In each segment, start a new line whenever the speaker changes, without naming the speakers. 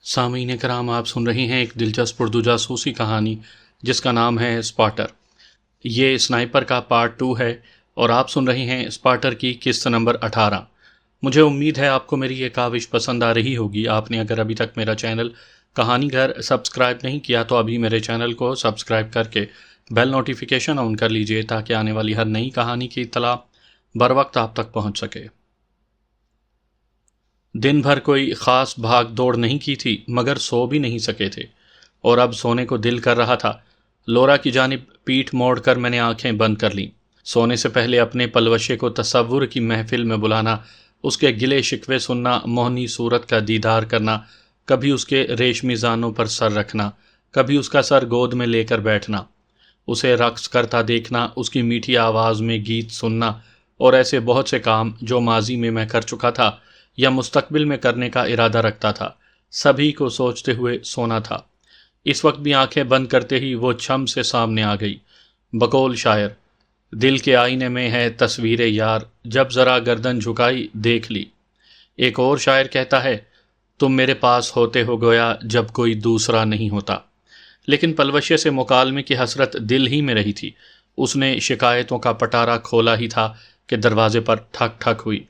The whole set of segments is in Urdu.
سامعین کرام، آپ سن رہے ہیں ایک دلچسپ اردو جاسوسی کہانی جس کا نام ہے اسپاٹر۔ یہ سنائپر کا پارٹ 2 ہے اور آپ سن رہے ہیں اسپاٹر کی قسط نمبر 18۔ مجھے امید ہے آپ کو میری یہ کاوش پسند آ رہی ہوگی۔ آپ نے اگر ابھی تک میرا چینل کہانی گھر سبسکرائب نہیں کیا تو ابھی میرے چینل کو سبسکرائب کر کے بیل نوٹیفیکیشن آن کر لیجئے تاکہ آنے والی ہر نئی کہانی کی اطلاع بر وقت آپ تک پہنچ سکے۔ دن بھر کوئی خاص بھاگ دوڑ نہیں کی تھی مگر سو بھی نہیں سکے تھے اور اب سونے کو دل کر رہا تھا۔ لورا کی جانب پیٹھ موڑ کر میں نے آنکھیں بند کر لیں۔ سونے سے پہلے اپنے پلوشے کو تصور کی محفل میں بلانا، اس کے گلے شکوے سننا، موہنی صورت کا دیدار کرنا، کبھی اس کے ریشمی زانوں پر سر رکھنا، کبھی اس کا سر گود میں لے کر بیٹھنا، اسے رقص کرتا دیکھنا، اس کی میٹھی آواز میں گیت سننا اور ایسے بہت سے کام جو ماضی میں کر چکا تھا یا مستقبل میں کرنے کا ارادہ رکھتا تھا، سبھی کو سوچتے ہوئے سونا تھا۔ اس وقت بھی آنکھیں بند کرتے ہی وہ چھم سے سامنے آ گئی۔ بقول شاعر، دل کے آئینے میں ہے تصویر یار، جب ذرا گردن جھکائی دیکھ لی۔ ایک اور شاعر کہتا ہے، تم میرے پاس ہوتے ہو گویا جب کوئی دوسرا نہیں ہوتا۔ لیکن پلوشے سے مکالمے کی حسرت دل ہی میں رہی تھی۔ اس نے شکایتوں کا پٹارا کھولا ہی تھا کہ دروازے پر ٹھک ٹھک ہوئی۔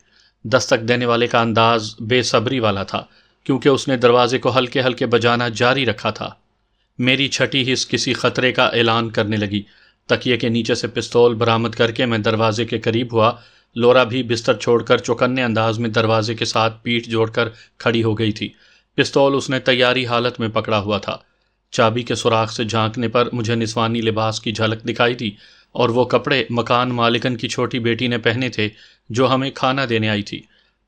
دستک دینے والے کا انداز بے صبری والا تھا کیونکہ اس نے دروازے کو ہلکے ہلکے بجانا جاری رکھا تھا۔ میری چھٹی حس کسی خطرے کا اعلان کرنے لگی۔ تکیے کے نیچے سے پستول برآمد کر کے میں دروازے کے قریب ہوا۔ لورا بھی بستر چھوڑ کر چوکنے انداز میں دروازے کے ساتھ پیٹھ جوڑ کر کھڑی ہو گئی تھی۔ پستول اس نے تیاری حالت میں پکڑا ہوا تھا۔ چابی کے سوراخ سے جھانکنے پر مجھے نسوانی لباس کی جھلک دکھائی دی اور وہ کپڑے مکان مالکن کی چھوٹی بیٹی نے پہنے تھے جو ہمیں کھانا دینے آئی تھی۔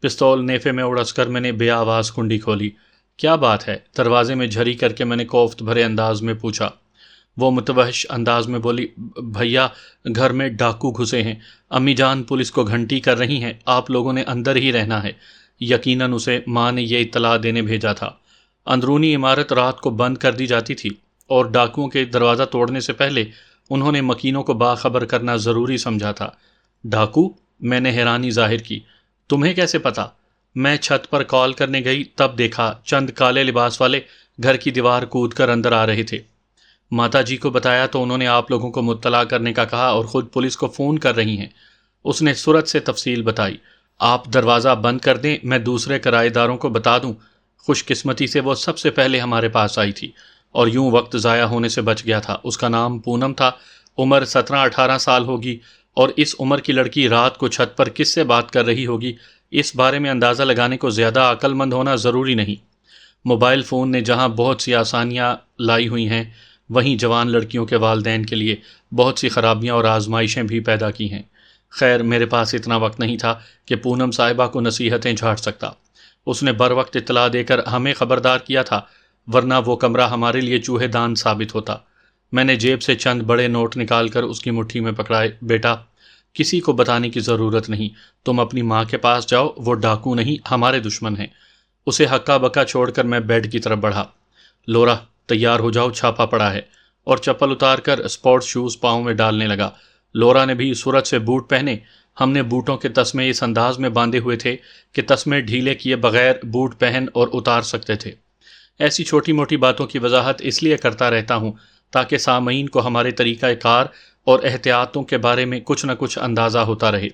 پستول نیفے میں اڑس کر میں نے بے آواز کنڈی کھولی۔ کیا بات ہے؟ دروازے میں جھری کر کے میں نے کوفت بھرے انداز میں پوچھا۔ وہ متوحش انداز میں بولی، بھیا گھر میں ڈاکو گھسے ہیں، امی جان پولیس کو گھنٹی کر رہی ہیں، آپ لوگوں نے اندر ہی رہنا ہے۔ یقیناً اسے ماں نے یہ اطلاع دینے بھیجا تھا۔ اندرونی عمارت رات کو بند کر دی جاتی تھی اور ڈاکوؤں کے دروازہ توڑنے سے پہلے انہوں نے مکینوں کو باخبر کرنا ضروری سمجھا تھا۔ ڈاکو؟ میں نے حیرانی ظاہر کی۔ تمہیں کیسے پتا؟ میں چھت پر کال کرنے گئی تب دیکھا چند کالے لباس والے گھر کی دیوار کود کر اندر آ رہے تھے۔ ماتا جی کو بتایا تو انہوں نے آپ لوگوں کو مطلع کرنے کا کہا اور خود پولیس کو فون کر رہی ہیں۔ اس نے سرعت سے تفصیل بتائی۔ آپ دروازہ بند کر دیں، میں دوسرے کرایہ داروں کو بتا دوں۔ خوش قسمتی سے وہ سب سے پہلے ہمارے پاس آئی تھی اور یوں وقت ضائع ہونے سے بچ گیا تھا۔ اس کا نام پونم تھا، عمر 17-18 سال ہوگی، اور اس عمر کی لڑکی رات کو چھت پر کس سے بات کر رہی ہوگی اس بارے میں اندازہ لگانے کو زیادہ عقل مند ہونا ضروری نہیں۔ موبائل فون نے جہاں بہت سی آسانیاں لائی ہوئی ہیں وہیں جوان لڑکیوں کے والدین کے لیے بہت سی خرابیاں اور آزمائشیں بھی پیدا کی ہیں۔ خیر میرے پاس اتنا وقت نہیں تھا کہ پونم صاحبہ کو نصیحتیں جھاڑ سکتا۔ اس نے بر وقت اطلاع دے کر ہمیں خبردار کیا تھا، ورنہ وہ کمرہ ہمارے لیے چوہے دان ثابت ہوتا۔ میں نے جیب سے چند بڑے نوٹ نکال کر اس کی مٹھی میں پکڑائے۔ بیٹا، کسی کو بتانے کی ضرورت نہیں، تم اپنی ماں کے پاس جاؤ، وہ ڈاکو نہیں ہمارے دشمن ہیں۔ اسے ہکا بکا چھوڑ کر میں بیڈ کی طرف بڑھا۔ لورا تیار ہو جاؤ، چھاپا پڑا ہے، اور چپل اتار کر اسپورٹس شوز پاؤں میں ڈالنے لگا۔ لورا نے بھی صورت سے بوٹ پہنے۔ ہم نے بوٹوں کے تسمے اس انداز میں باندھے ہوئے تھے کہ تسمے ڈھیلے کیے بغیر بوٹ پہن اور اتار سکتے تھے۔ ایسی چھوٹی موٹی باتوں کی وضاحت اس لیے کرتا رہتا ہوں تاکہ سامعین کو ہمارے طریقہ کار اور احتیاطوں کے بارے میں کچھ نہ کچھ اندازہ ہوتا رہے۔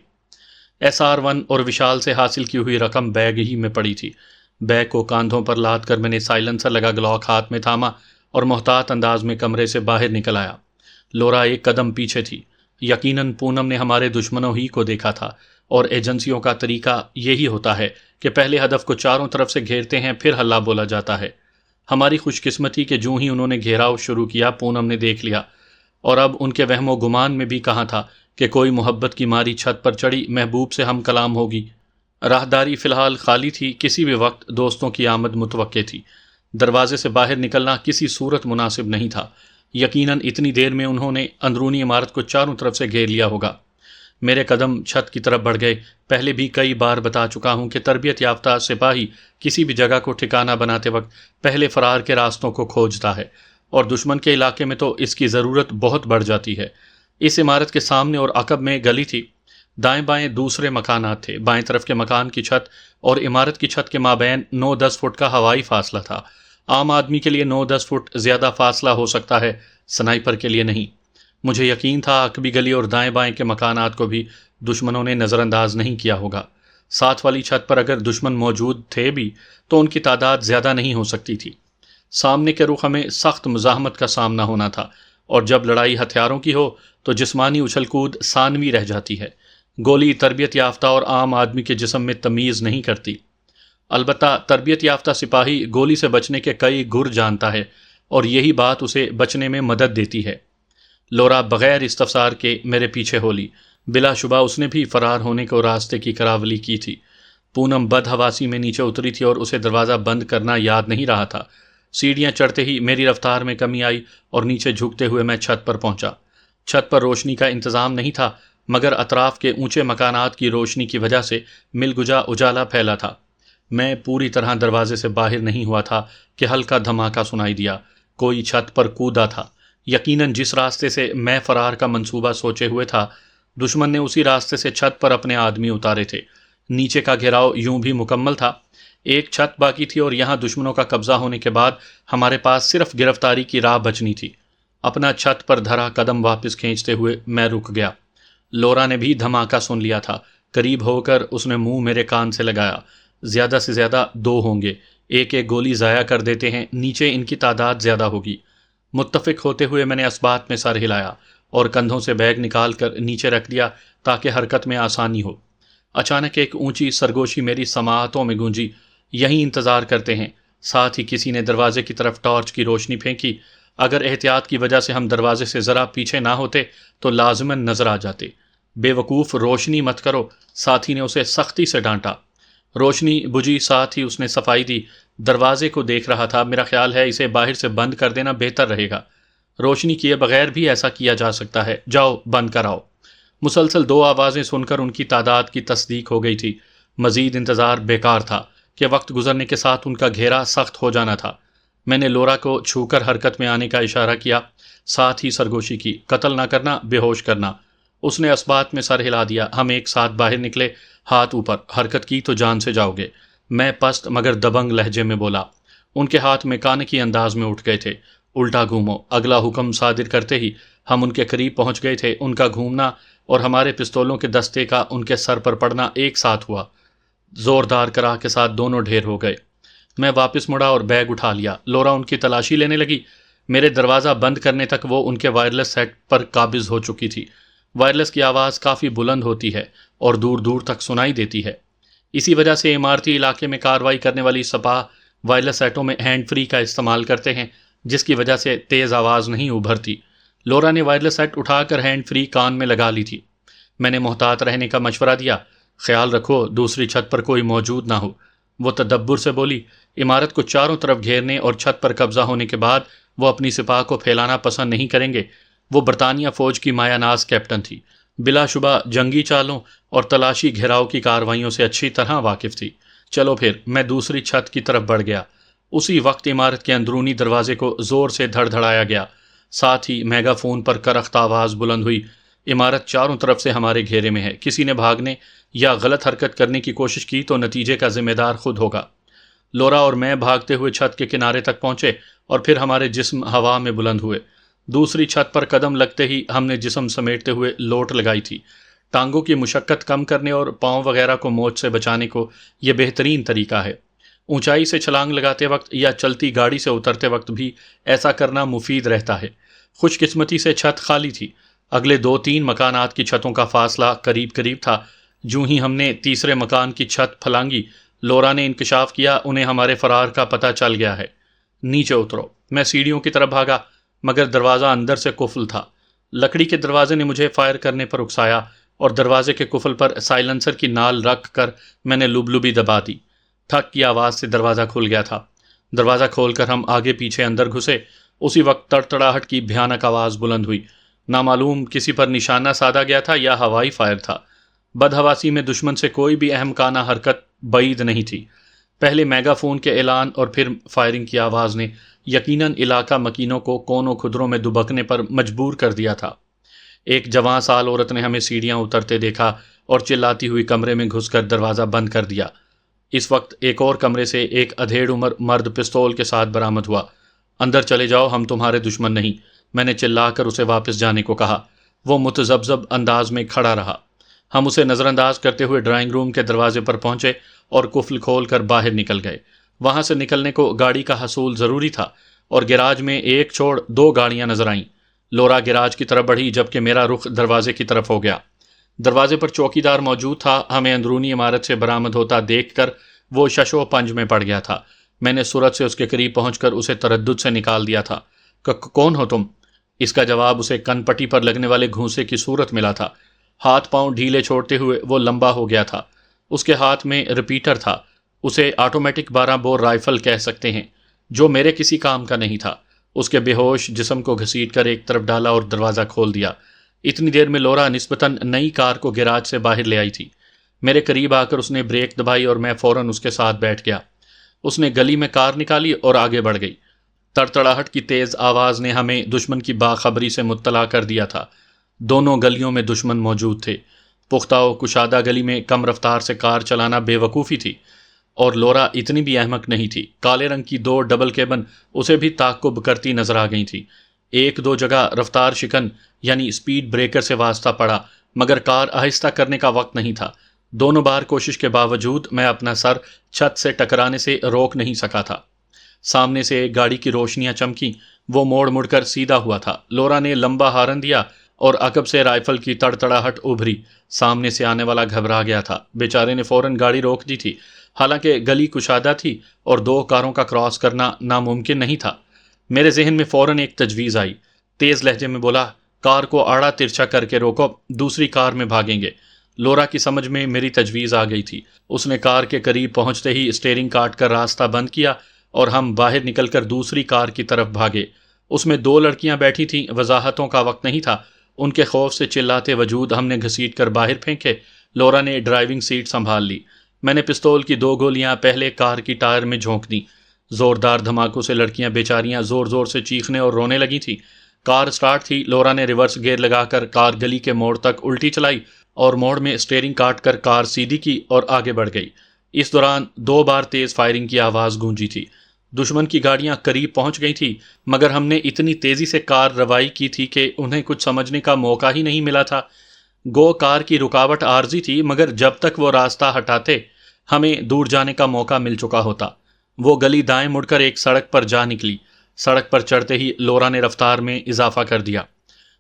SR1 اور وشال سے حاصل کی ہوئی رقم بیگ ہی میں پڑی تھی۔ بیگ کو کاندھوں پر لاد کر میں نے سائلنسر لگا گلوک ہاتھ میں تھاما اور محتاط انداز میں کمرے سے باہر نکل آیا۔ لورا ایک قدم پیچھے تھی۔ یقیناً پونم نے ہمارے دشمنوں ہی کو دیکھا تھا، اور ایجنسیوں کا طریقہ یہی ہوتا ہے کہ پہلے ہدف کو چاروں طرف سے گھیرتے ہیں پھر ہلہ بولا جاتا ہے۔ ہماری خوش قسمتی کہ جوں ہی انہوں نے گھیراؤ شروع کیا پونم نے دیکھ لیا، اور اب ان کے وہم و گمان میں بھی کہاں تھا کہ کوئی محبت کی ماری چھت پر چڑھی محبوب سے ہم کلام ہوگی۔ راہداری فی الحال خالی تھی، کسی بھی وقت دوستوں کی آمد متوقع تھی۔ دروازے سے باہر نکلنا کسی صورت مناسب نہیں تھا۔ یقیناً اتنی دیر میں انہوں نے اندرونی عمارت کو چاروں طرف سے گھیر لیا ہوگا۔ میرے قدم چھت کی طرف بڑھ گئے۔ پہلے بھی کئی بار بتا چکا ہوں کہ تربیت یافتہ سپاہی کسی بھی جگہ کو ٹھکانہ بناتے وقت پہلے فرار کے راستوں کو کھوجتا ہے، اور دشمن کے علاقے میں تو اس کی ضرورت بہت بڑھ جاتی ہے۔ اس عمارت کے سامنے اور عقب میں گلی تھی، دائیں بائیں دوسرے مکانات تھے۔ بائیں طرف کے مکان کی چھت اور عمارت کی چھت کے مابین 9-10 فٹ کا ہوائی فاصلہ تھا، عام آدمی کے لیے 9-10 فٹ زیادہ فاصلہ ہو سکتا ہے، سنائپر کے لیے نہیں۔ مجھے یقین تھا عقبی گلی اور دائیں بائیں کے مکانات کو بھی دشمنوں نے نظر انداز نہیں کیا ہوگا۔ ساتھ والی چھت پر اگر دشمن موجود تھے بھی تو ان کی تعداد زیادہ نہیں ہو سکتی تھی۔ سامنے کے رخ ہمیں سخت مزاحمت کا سامنا ہونا تھا، اور جب لڑائی ہتھیاروں کی ہو تو جسمانی اچھل کود ثانوی رہ جاتی ہے۔ گولی تربیت یافتہ اور عام آدمی کے جسم میں تمیز نہیں کرتی۔ البتہ تربیت یافتہ سپاہی گولی سے بچنے کے کئی گر جانتا ہے، اور یہی بات اسے بچنے میں مدد دیتی ہے۔ لورا بغیر استفسار کے میرے پیچھے ہو لی۔ بلا شبہ اس نے بھی فرار ہونے کو راستے کی کراولی کی تھی۔ پونم بدحواسی میں نیچے اتری تھی اور اسے دروازہ بند کرنا یاد نہیں رہا تھا۔ سیڑھیاں چڑھتے ہی میری رفتار میں کمی آئی اور نیچے جھکتے ہوئے میں چھت پر پہنچا۔ چھت پر روشنی کا انتظام نہیں تھا، مگر اطراف کے اونچے مکانات کی روشنی کی وجہ سے مل گجا اجالا پھیلا تھا۔ میں پوری طرح دروازے سے باہر نہیں ہوا تھا کہ ہلکا دھماکہ سنائی دیا۔ کوئی چھت پر کودا تھا۔ یقیناً جس راستے سے میں فرار کا منصوبہ سوچے ہوئے تھا، دشمن نے اسی راستے سے چھت پر اپنے آدمی اتارے تھے۔ نیچے کا گھیراؤ یوں بھی مکمل تھا۔ ایک چھت باقی تھی اور یہاں دشمنوں کا قبضہ ہونے کے بعد ہمارے پاس صرف گرفتاری کی راہ بچنی تھی۔ اپنا چھت پر دھرا قدم واپس کھینچتے ہوئے میں رک گیا۔ لورا نے بھی دھماکہ سن لیا تھا۔ قریب ہو کر اس نے منہ میرے کان سے لگایا۔ زیادہ سے زیادہ 2 ہوں گے، ایک ایک گولی ضائع کر دیتے ہیں، نیچے ان کی تعداد زیادہ ہوگی۔ متفق ہوتے ہوئے میں نے اسبات میں سر ہلایا اور کندھوں سے بیگ نکال کر نیچے رکھ دیا تاکہ حرکت میں آسانی ہو۔ اچانک ایک اونچی سرگوشی میری سماعتوں میں گونجی، یہیں انتظار کرتے ہیں۔ ساتھ ہی کسی نے دروازے کی طرف ٹارچ کی روشنی پھینکی۔ اگر احتیاط کی وجہ سے ہم دروازے سے ذرا پیچھے نہ ہوتے تو لازماً نظر آ جاتے۔ بے وقوف، روشنی مت کرو، ساتھی نے اسے سختی سے ڈانٹا۔ روشنی بجھی، ساتھ ہی اس نے صفائی دی۔ دروازے کو دیکھ رہا تھا، میرا خیال ہے اسے باہر سے بند کر دینا بہتر رہے گا۔ روشنی کیے بغیر بھی ایسا کیا جا سکتا ہے، جاؤ بند کراؤ۔ مسلسل 2 آوازیں سن کر ان کی تعداد کی تصدیق ہو گئی تھی۔ مزید انتظار بیکار تھا کہ وقت گزرنے کے ساتھ ان کا گھیرا سخت ہو جانا تھا۔ میں نے لورا کو چھو کر حرکت میں آنے کا اشارہ کیا، ساتھ ہی سرگوشی کی، قتل نہ کرنا، بے ہوش کرنا۔ اس نے اسبات میں سر ہلا دیا۔ ہم ایک ساتھ باہر نکلے، ہاتھ اوپر۔ حرکت کی تو جان سے جاؤ گے، میں پست مگر دبنگ لہجے میں بولا۔ ان کے ہاتھ میکانکی انداز میں اٹھ گئے تھے۔ الٹا گھومو۔ اگلا حکم صادر کرتے ہی ہم ان کے قریب پہنچ گئے تھے۔ ان کا گھومنا اور ہمارے پستولوں کے دستے کا ان کے سر پر پڑنا ایک ساتھ ہوا۔ زوردار کراہ کے ساتھ دونوں ڈھیر ہو گئے۔ میں واپس مڑا اور بیگ اٹھا لیا۔ لورا ان کی تلاشی لینے لگی۔ میرے دروازہ بند کرنے تک وہ ان کے وائرلیس سیٹ پر قابض ہو چکی تھی۔ وائرلیس کی آواز کافی بلند ہوتی ہے اور دور دور تک سنائی دیتی ہے۔ اسی وجہ سے عمارتی علاقے میں کارروائی کرنے والی سپاہ وائرلیس سیٹوں میں ہینڈ فری کا استعمال کرتے ہیں، جس کی وجہ سے تیز آواز نہیں ابھرتی۔ لورا نے وائرلیس سیٹ اٹھا کر ہینڈ فری کان میں لگا لی تھی۔ میں نے محتاط رہنے کا مشورہ دیا۔ خیال رکھو دوسری چھت پر کوئی موجود نہ ہو۔ وہ تدبر سے بولی۔ عمارت کو چاروں طرف گھیرنے اور چھت پر قبضہ ہونے کے بعد وہ اپنی سپاہ کو پھیلانا پسند نہیں کریں گے۔ وہ برطانیہ فوج کی مایہ ناز کیپٹن تھی، بلا شبہ جنگی چالوں اور تلاشی گھیراؤ کی کارروائیوں سے اچھی طرح واقف تھی۔ چلو پھر، میں دوسری چھت کی طرف بڑھ گیا۔ اسی وقت عمارت کے اندرونی دروازے کو زور سے دھڑ دھڑایا گیا، ساتھ ہی میگا فون پر کرخت آواز بلند ہوئی۔ عمارت چاروں طرف سے ہمارے گھیرے میں ہے، کسی نے بھاگنے یا غلط حرکت کرنے کی کوشش کی تو نتیجے کا ذمہ دار خود ہوگا۔ لورا اور میں بھاگتے ہوئے چھت کے کنارے تک پہنچے اور پھر ہمارے جسم ہوا میں بلند ہوئے۔ دوسری چھت پر قدم لگتے ہی ہم نے جسم سمیٹتے ہوئے لوٹ لگائی تھی۔ ٹانگوں کی مشقت کم کرنے اور پاؤں وغیرہ کو موچ سے بچانے کو یہ بہترین طریقہ ہے۔ اونچائی سے چھلانگ لگاتے وقت یا چلتی گاڑی سے اترتے وقت بھی ایسا کرنا مفید رہتا ہے۔ خوش قسمتی سے چھت خالی تھی۔ اگلے 2-3 مکانات کی چھتوں کا فاصلہ قریب قریب تھا۔ جوں ہی ہم نے تیسرے مکان کی چھت پھلانگی، لورا نے انکشاف کیا، انہیں ہمارے فرار کا پتہ چل گیا ہے۔ نیچے اترو۔ میں سیڑھیوں کی طرف بھاگا، مگر دروازہ اندر سے قفل تھا۔ لکڑی کے دروازے نے مجھے فائر کرنے پر اکسایا اور دروازے کے قفل پر سائلنسر کی نال رکھ کر میں نے لبلبی دبا دی۔ ٹھک کی آواز سے دروازہ کھل گیا تھا۔ دروازہ کھول کر ہم آگے پیچھے اندر گھسے۔ اسی وقت تڑتڑاہٹ کی بھیانک آواز بلند ہوئی۔ نامعلوم کسی پر نشانہ سادھا گیا تھا یا ہوائی فائر تھا۔ بدحواسی میں دشمن سے کوئی بھی احمقانہ حرکت بعید نہیں تھی۔ پہلے میگا فون کے اعلان اور پھر فائرنگ کی آواز نے یقیناً علاقہ مکینوں کو کونوں خدروں میں دبکنے پر مجبور کر دیا تھا۔ ایک جوان سال عورت نے ہمیں سیڑھیاں اترتے دیکھا اور چلاتی ہوئی کمرے میں گھس کر دروازہ بند کر دیا۔ اس وقت ایک اور کمرے سے ایک ادھیڑ عمر مرد پستول کے ساتھ برآمد ہوا۔ اندر چلے جاؤ، ہم تمہارے دشمن نہیں، میں نے چلا کر اسے واپس جانے کو کہا۔ وہ متذبذب انداز میں کھڑا رہا۔ ہم اسے نظر انداز کرتے ہوئے ڈرائنگ روم کے دروازے پر پہنچے اور قفل کھول کر باہر نکل گئے۔ وہاں سے نکلنے کو گاڑی کا حصول ضروری تھا اور گیراج میں ایک چھوڑ 2 گاڑیاں نظر آئیں۔ لورا گیراج کی طرف بڑھی جبکہ میرا رخ دروازے کی طرف ہو گیا۔ دروازے پر چوکیدار موجود تھا۔ ہمیں اندرونی عمارت سے برآمد ہوتا دیکھ کر وہ شش و پنج میں پڑ گیا تھا۔ میں نے سرعت سے اس کے قریب پہنچ کر اسے تردد سے نکال دیا تھا۔ کون ہو تم؟ اس کا جواب اسے کن پٹی پر لگنے والے گھونسے کی صورت ملا تھا۔ ہاتھ پاؤں ڈھیلے چھوڑتے ہوئے وہ لمبا ہو گیا تھا۔ اس کے ہاتھ میں ریپیٹر تھا، اسے آٹومیٹک 12 بور رائفل کہہ سکتے ہیں، جو میرے کسی کام کا نہیں تھا۔ اس کے بے ہوش جسم کو گھسیٹ کر ایک طرف ڈالا اور دروازہ کھول دیا۔ اتنی دیر میں لورا نسبتاً نئی کار کو گیراج سے باہر لے آئی تھی۔ میرے قریب آ کر اس نے بریک دبائی اور میں فوراً اس کے ساتھ بیٹھ گیا۔ اس نے گلی میں کار نکالی اور آگے بڑھ گئی۔ تڑتڑاہٹ کی تیز آواز نے ہمیں دشمن کی باخبری سے مطلع کر دیا تھا۔ دونوں گلیوں میں دشمن موجود تھے۔ پختہ و کشادہ گلی میں کم رفتار سے کار چلانا بے وقوفی تھی، اور لورا اتنی بھی احمق نہیں تھی۔ کالے رنگ کی 2 ڈبل کیبن اسے بھی تعقب کرتی نظر آ گئی تھی۔ 1-2 جگہ رفتار شکن یعنی سپیڈ بریکر سے واسطہ پڑا، مگر کار آہستہ کرنے کا وقت نہیں تھا۔ دونوں بار کوشش کے باوجود میں اپنا سر چھت سے ٹکرانے سے روک نہیں سکا تھا۔ سامنے سے ایک گاڑی کی روشنیاں چمکیں، وہ موڑ مڑ کر سیدھا ہوا تھا۔ لورا نے لمبا ہارن دیا اور عقب سے رائفل کی تڑتڑاہٹ ابھری۔ سامنے سے آنے والا گھبرا گیا تھا۔ بیچارے نے فوراً گاڑی روک دی تھی، حالانکہ گلی کشادہ تھی اور 2 کاروں کا کراس کرنا ناممکن نہیں تھا۔ میرے ذہن میں فوراً ایک تجویز آئی۔ تیز لہجے میں بولا، کار کو آڑا ترچھا کر کے روکو، دوسری کار میں بھاگیں گے۔ لورا کی سمجھ میں میری تجویز آ گئی تھی۔ اس نے کار کے قریب پہنچتے ہی اسٹیئرنگ کاٹ کر راستہ بند کیا اور ہم باہر نکل کر دوسری کار کی طرف بھاگے۔ اس میں 2 لڑکیاں بیٹھی تھیں۔ وضاحتوں کا وقت نہیں تھا۔ ان کے خوف سے چلاتے وجود ہم نے گھسیٹ کر باہر پھینکے۔ لورا نے ڈرائیونگ سیٹ سنبھال لی۔ میں نے پستول کی 2 گولیاں پہلے کار کی ٹائر میں جھونک دیں۔ زوردار دھماکوں سے لڑکیاں بیچاریاں زور زور سے چیخنے اور رونے لگی تھیں۔ کار سٹارٹ تھی۔ لورا نے ریورس گیئر لگا کر کار گلی کے موڑ تک الٹی چلائی اور موڑ میں اسٹیئرنگ کاٹ کر کار سیدھی کی اور آگے بڑھ گئی۔ اس دوران 2 بار تیز فائرنگ کی آواز گونجی تھی۔ دشمن کی گاڑیاں قریب پہنچ گئی تھی، مگر ہم نے اتنی تیزی سے کار روائی کی تھی کہ انہیں کچھ سمجھنے کا موقع ہی نہیں ملا تھا۔ گو کار کی رکاوٹ عارضی تھی، مگر جب تک وہ راستہ ہٹاتے ہمیں دور جانے کا موقع مل چکا ہوتا۔ وہ گلی دائیں مڑ کر ایک سڑک پر جا نکلی۔ سڑک پر چڑھتے ہی لورا نے رفتار میں اضافہ کر دیا۔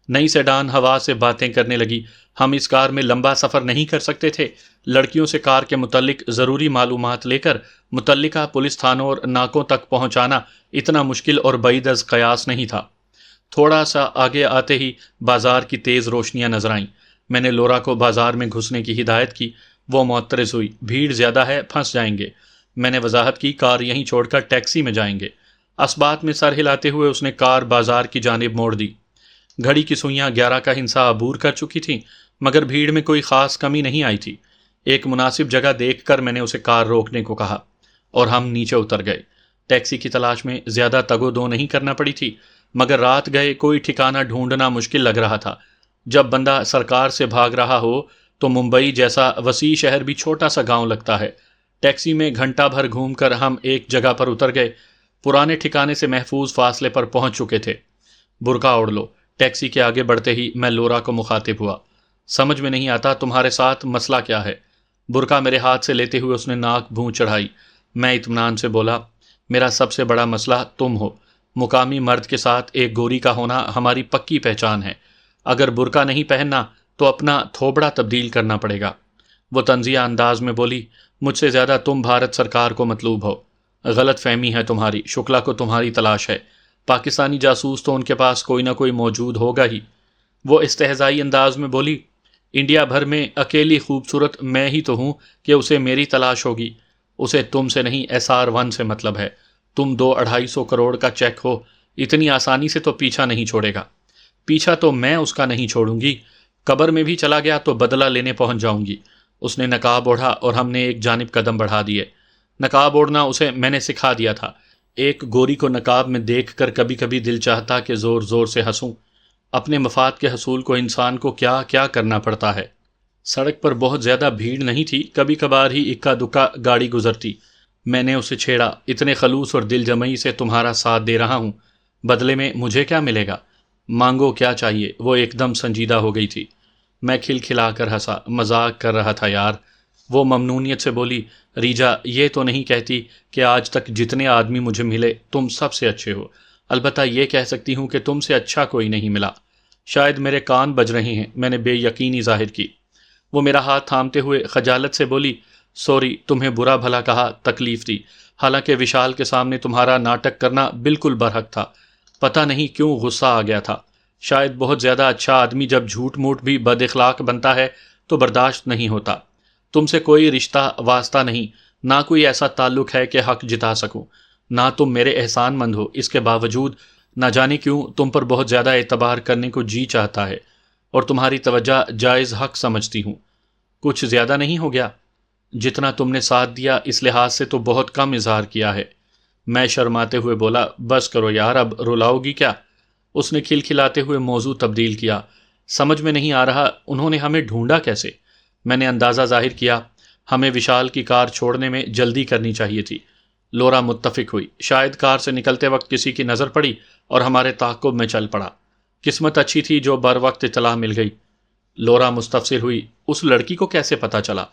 نئی سیڈان ہوا سے باتیں کرنے لگی۔ ہم اس کار میں لمبا سفر نہیں کر سکتے تھے۔ لڑکیوں سے کار کے متعلق ضروری معلومات لے کر متعلقہ پولیس تھانوں اور ناکوں تک پہنچانا اتنا مشکل اور بعید از قیاس نہیں تھا۔ تھوڑا سا آگے آتے ہی بازار کی تیز روشنیاں نظر آئیں۔ میں نے لورا کو بازار میں گھسنے کی ہدایت کی۔ وہ معترض ہوئی، بھیڑ زیادہ ہے، پھنس جائیں گے۔ میں نے وضاحت کی، کار یہیں چھوڑ کر ٹیکسی میں جائیں گے۔ اسبات میں سر ہلاتے ہوئے اس نے کار بازار کی جانب موڑ دی۔ گھڑی کی سوئیاں 11 کا ہنسا عبور کر چکی تھیں، مگر بھیڑ میں کوئی خاص کمی نہیں آئی تھی۔ ایک مناسب جگہ دیکھ کر میں نے اسے کار روکنے کو کہا اور ہم نیچے اتر گئے۔ ٹیکسی کی تلاش میں زیادہ تگ و دو نہیں کرنا پڑی تھی، مگر رات گئے کوئی ٹھکانہ ڈھونڈنا مشکل لگ رہا تھا۔ جب بندہ سرکار سے بھاگ رہا ہو تو ممبئی جیسا وسیع شہر بھی چھوٹا سا گاؤں لگتا ہے۔ ٹیکسی میں گھنٹہ بھر گھوم کر ہم ایک جگہ پر اتر گئے۔ پرانے ٹھکانے سے محفوظ فاصلے پر پہنچ چکے تھے۔ برقع اوڑھ لو۔ ٹیکسی کے آگے بڑھتے ہی میں لورا کو مخاطب ہوا۔ سمجھ میں نہیں آتا تمہارے ساتھ مسئلہ کیا ہے؟ برقع میرے ہاتھ سے لیتے ہوئے اس نے ناک بھون چڑھائی۔ میں اطمینان سے بولا، میرا سب سے بڑا مسئلہ تم ہو۔ مقامی مرد کے ساتھ ایک گوری کا ہونا ہماری پکی پہچان ہے۔ اگر برقع نہیں پہننا تو اپنا تھوبڑا تبدیل کرنا پڑے گا۔ وہ طنزیہ انداز میں بولی، مجھ سے زیادہ تم بھارت سرکار کو مطلوب ہو۔ غلط فہمی ہے تمہاری، شکلا کو تمہاری تلاش ہے۔ پاکستانی جاسوس تو ان کے پاس کوئی نہ کوئی موجود ہوگا ہی۔ وہ استہزائی انداز میں بولی، انڈیا بھر میں اکیلی خوبصورت میں ہی تو ہوں کہ اسے میری تلاش ہوگی۔ اسے تم سے نہیں SR1 سے مطلب ہے۔ تم 200-250 کروڑ کا چیک ہو، اتنی آسانی سے تو پیچھا نہیں چھوڑے گا۔ پیچھا تو میں اس کا نہیں چھوڑوں گی۔ قبر میں بھی چلا گیا تو بدلہ لینے پہنچ جاؤں گی۔ اس نے نقاب اوڑھا اور ہم نے ایک جانب قدم بڑھا دیے۔ نقاب اوڑھنا اسے میں نے سکھا دیا تھا۔ ایک گوری کو نقاب میں دیکھ کر کبھی کبھی دل چاہتا کہ زور زور سے ہنسوں۔ اپنے مفاد کے حصول کو انسان کو کیا کیا کرنا پڑتا ہے۔ سڑک پر بہت زیادہ بھیڑ نہیں تھی، کبھی کبھار ہی اکا دکا گاڑی گزرتی۔ میں نے اسے چھیڑا، اتنے خلوص اور دل جمعی سے تمہارا ساتھ دے رہا ہوں، بدلے میں مجھے کیا ملے گا؟ مانگو کیا چاہیے؟ وہ ایک دم سنجیدہ ہو گئی تھی۔ میں کھلکھلا کر ہنسا، مذاق کر رہا تھا یار۔ وہ ممنونیت سے بولی، ریجا یہ تو نہیں کہتی کہ آج تک جتنے آدمی مجھے ملے تم سب سے اچھے ہو، البتہ یہ کہہ سکتی ہوں کہ تم سے اچھا کوئی نہیں ملا۔ شاید میرے کان بج رہے ہیں، میں نے بے یقینی ظاہر کی۔ وہ میرا ہاتھ تھامتے ہوئے خجالت سے بولی، سوری، تمہیں برا بھلا کہا، تکلیف دی، حالانکہ وشال کے سامنے تمہارا ناٹک کرنا بالکل برحق تھا۔ پتہ نہیں کیوں غصہ آ گیا تھا۔ شاید بہت زیادہ اچھا آدمی جب جھوٹ موٹ بھی بد اخلاق بنتا ہے تو برداشت نہیں ہوتا۔ تم سے کوئی رشتہ واسطہ نہیں، نہ کوئی ایسا تعلق ہے کہ حق جتا سکوں، نہ تم میرے احسان مند ہو، اس کے باوجود نہ جانے کیوں تم پر بہت زیادہ اعتبار کرنے کو جی چاہتا ہے، اور تمہاری توجہ جائز حق سمجھتی ہوں۔ کچھ زیادہ نہیں ہو گیا؟ جتنا تم نے ساتھ دیا اس لحاظ سے تو بہت کم اظہار کیا ہے۔ میں شرماتے ہوئے بولا، بس کرو یار، اب رلاؤ گی کیا؟ اس نے کھلکھلاتے ہوئے موضوع تبدیل کیا، سمجھ میں نہیں آ رہا انہوں نے ہمیں ڈھونڈا کیسے؟ میں نے اندازہ ظاہر کیا، ہمیں وشال کی کار چھوڑنے میں جلدی کرنی چاہیے تھی۔ لورا متفق ہوئی، شاید کار سے نکلتے وقت کسی کی نظر پڑی اور ہمارے تعاقب میں چل پڑا۔ قسمت اچھی تھی جو بر وقت اطلاع مل گئی۔ لورا مستفسر ہوئی، اس لڑکی کو کیسے پتہ چلا؟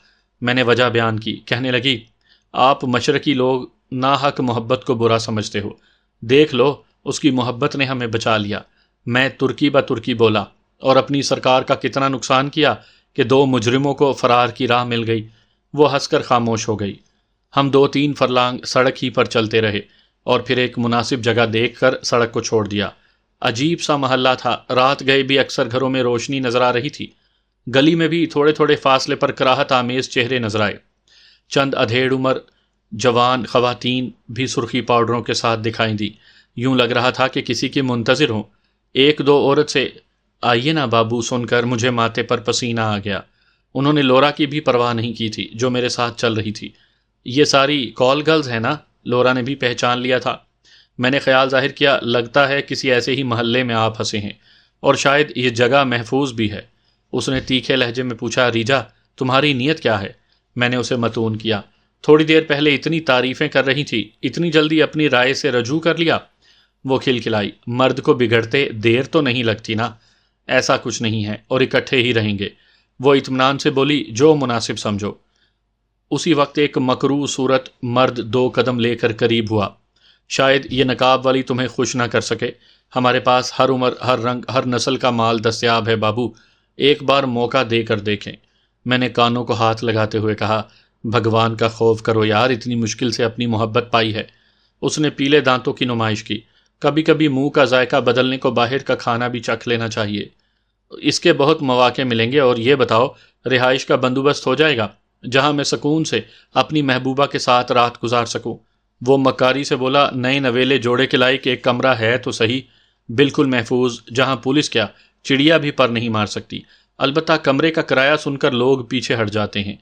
میں نے وجہ بیان کی، کہنے لگی، آپ مشرقی لوگ ناحق محبت کو برا سمجھتے ہو، دیکھ لو اس کی محبت نے ہمیں بچا لیا۔ میں ترکی با ترکی بولا، اور اپنی سرکار کا کتنا نقصان کیا کہ 2 مجرموں کو فرار کی راہ مل گئی۔ وہ ہنس کر خاموش ہو گئی۔ ہم 2-3 فرلانگ سڑک ہی پر چلتے رہے اور پھر ایک مناسب جگہ دیکھ کر سڑک کو چھوڑ دیا۔ عجیب سا محلہ تھا، رات گئے بھی اکثر گھروں میں روشنی نظر آ رہی تھی۔ گلی میں بھی تھوڑے تھوڑے فاصلے پر کراہت آمیز چہرے نظر آئے۔ چند ادھیڑ عمر جوان خواتین بھی سرخی پاؤڈروں کے ساتھ دکھائی دی، یوں لگ رہا تھا کہ کسی کی منتظر ہوں۔ 1-2 عورت سے آئیے نا بابو سن کر مجھے ماتھے پر پسینہ آ گیا۔ انہوں نے لورا کی بھی پرواہ نہیں کی تھی جو میرے ساتھ چل رہی تھی۔ یہ ساری کال گرلز ہیں نا؟ لورا نے بھی پہچان لیا تھا۔ میں نے خیال ظاہر کیا، لگتا ہے کسی ایسے ہی محلے میں آپ پھنسے ہیں، اور شاید یہ جگہ محفوظ بھی ہے۔ اس نے تیکھے لہجے میں پوچھا، ریجا تمہاری نیت کیا ہے؟ میں نے اسے متون کیا، تھوڑی دیر پہلے اتنی تعریفیں کر رہی تھی، اتنی جلدی اپنی رائے سے رجوع کر لیا؟ وہ کھلکھلائی، مرد کو بگڑتے دیر تو نہیں لگتی نا؟ ایسا کچھ نہیں ہے، اور اکٹھے ہی رہیں گے۔ وہ اطمینان سے بولی، جو مناسب سمجھو۔ اسی وقت ایک مکروہ صورت مرد 2 قدم لے کر قریب ہوا۔ شاید یہ نقاب والی تمہیں خوش نہ کر سکے، ہمارے پاس ہر عمر، ہر رنگ، ہر نسل کا مال دستیاب ہے بابو، ایک بار موقع دے کر دیکھیں۔ میں نے کانوں کو ہاتھ لگاتے ہوئے کہا، بھگوان کا خوف کرو یار، اتنی مشکل سے اپنی محبت پائی ہے۔ اس نے پیلے دانتوں کی نمائش کی، کبھی کبھی منہ کا ذائقہ بدلنے کو باہر کا کھانا بھی چکھ لینا چاہیے۔ اس کے بہت مواقع ملیں گے، اور یہ بتاؤ رہائش کا بندوبست ہو جائے گا جہاں میں سکون سے اپنی محبوبہ کے ساتھ رات گزار سکوں؟ وہ مکاری سے بولا، نئے نویلے جوڑے کے لائق ایک کمرہ ہے تو صحیح، بالکل محفوظ، جہاں پولیس کیا چڑیا بھی پر نہیں مار سکتی۔ البتہ کمرے کا کرایہ سن کر لوگ پیچھے ہٹ جاتے ہیں۔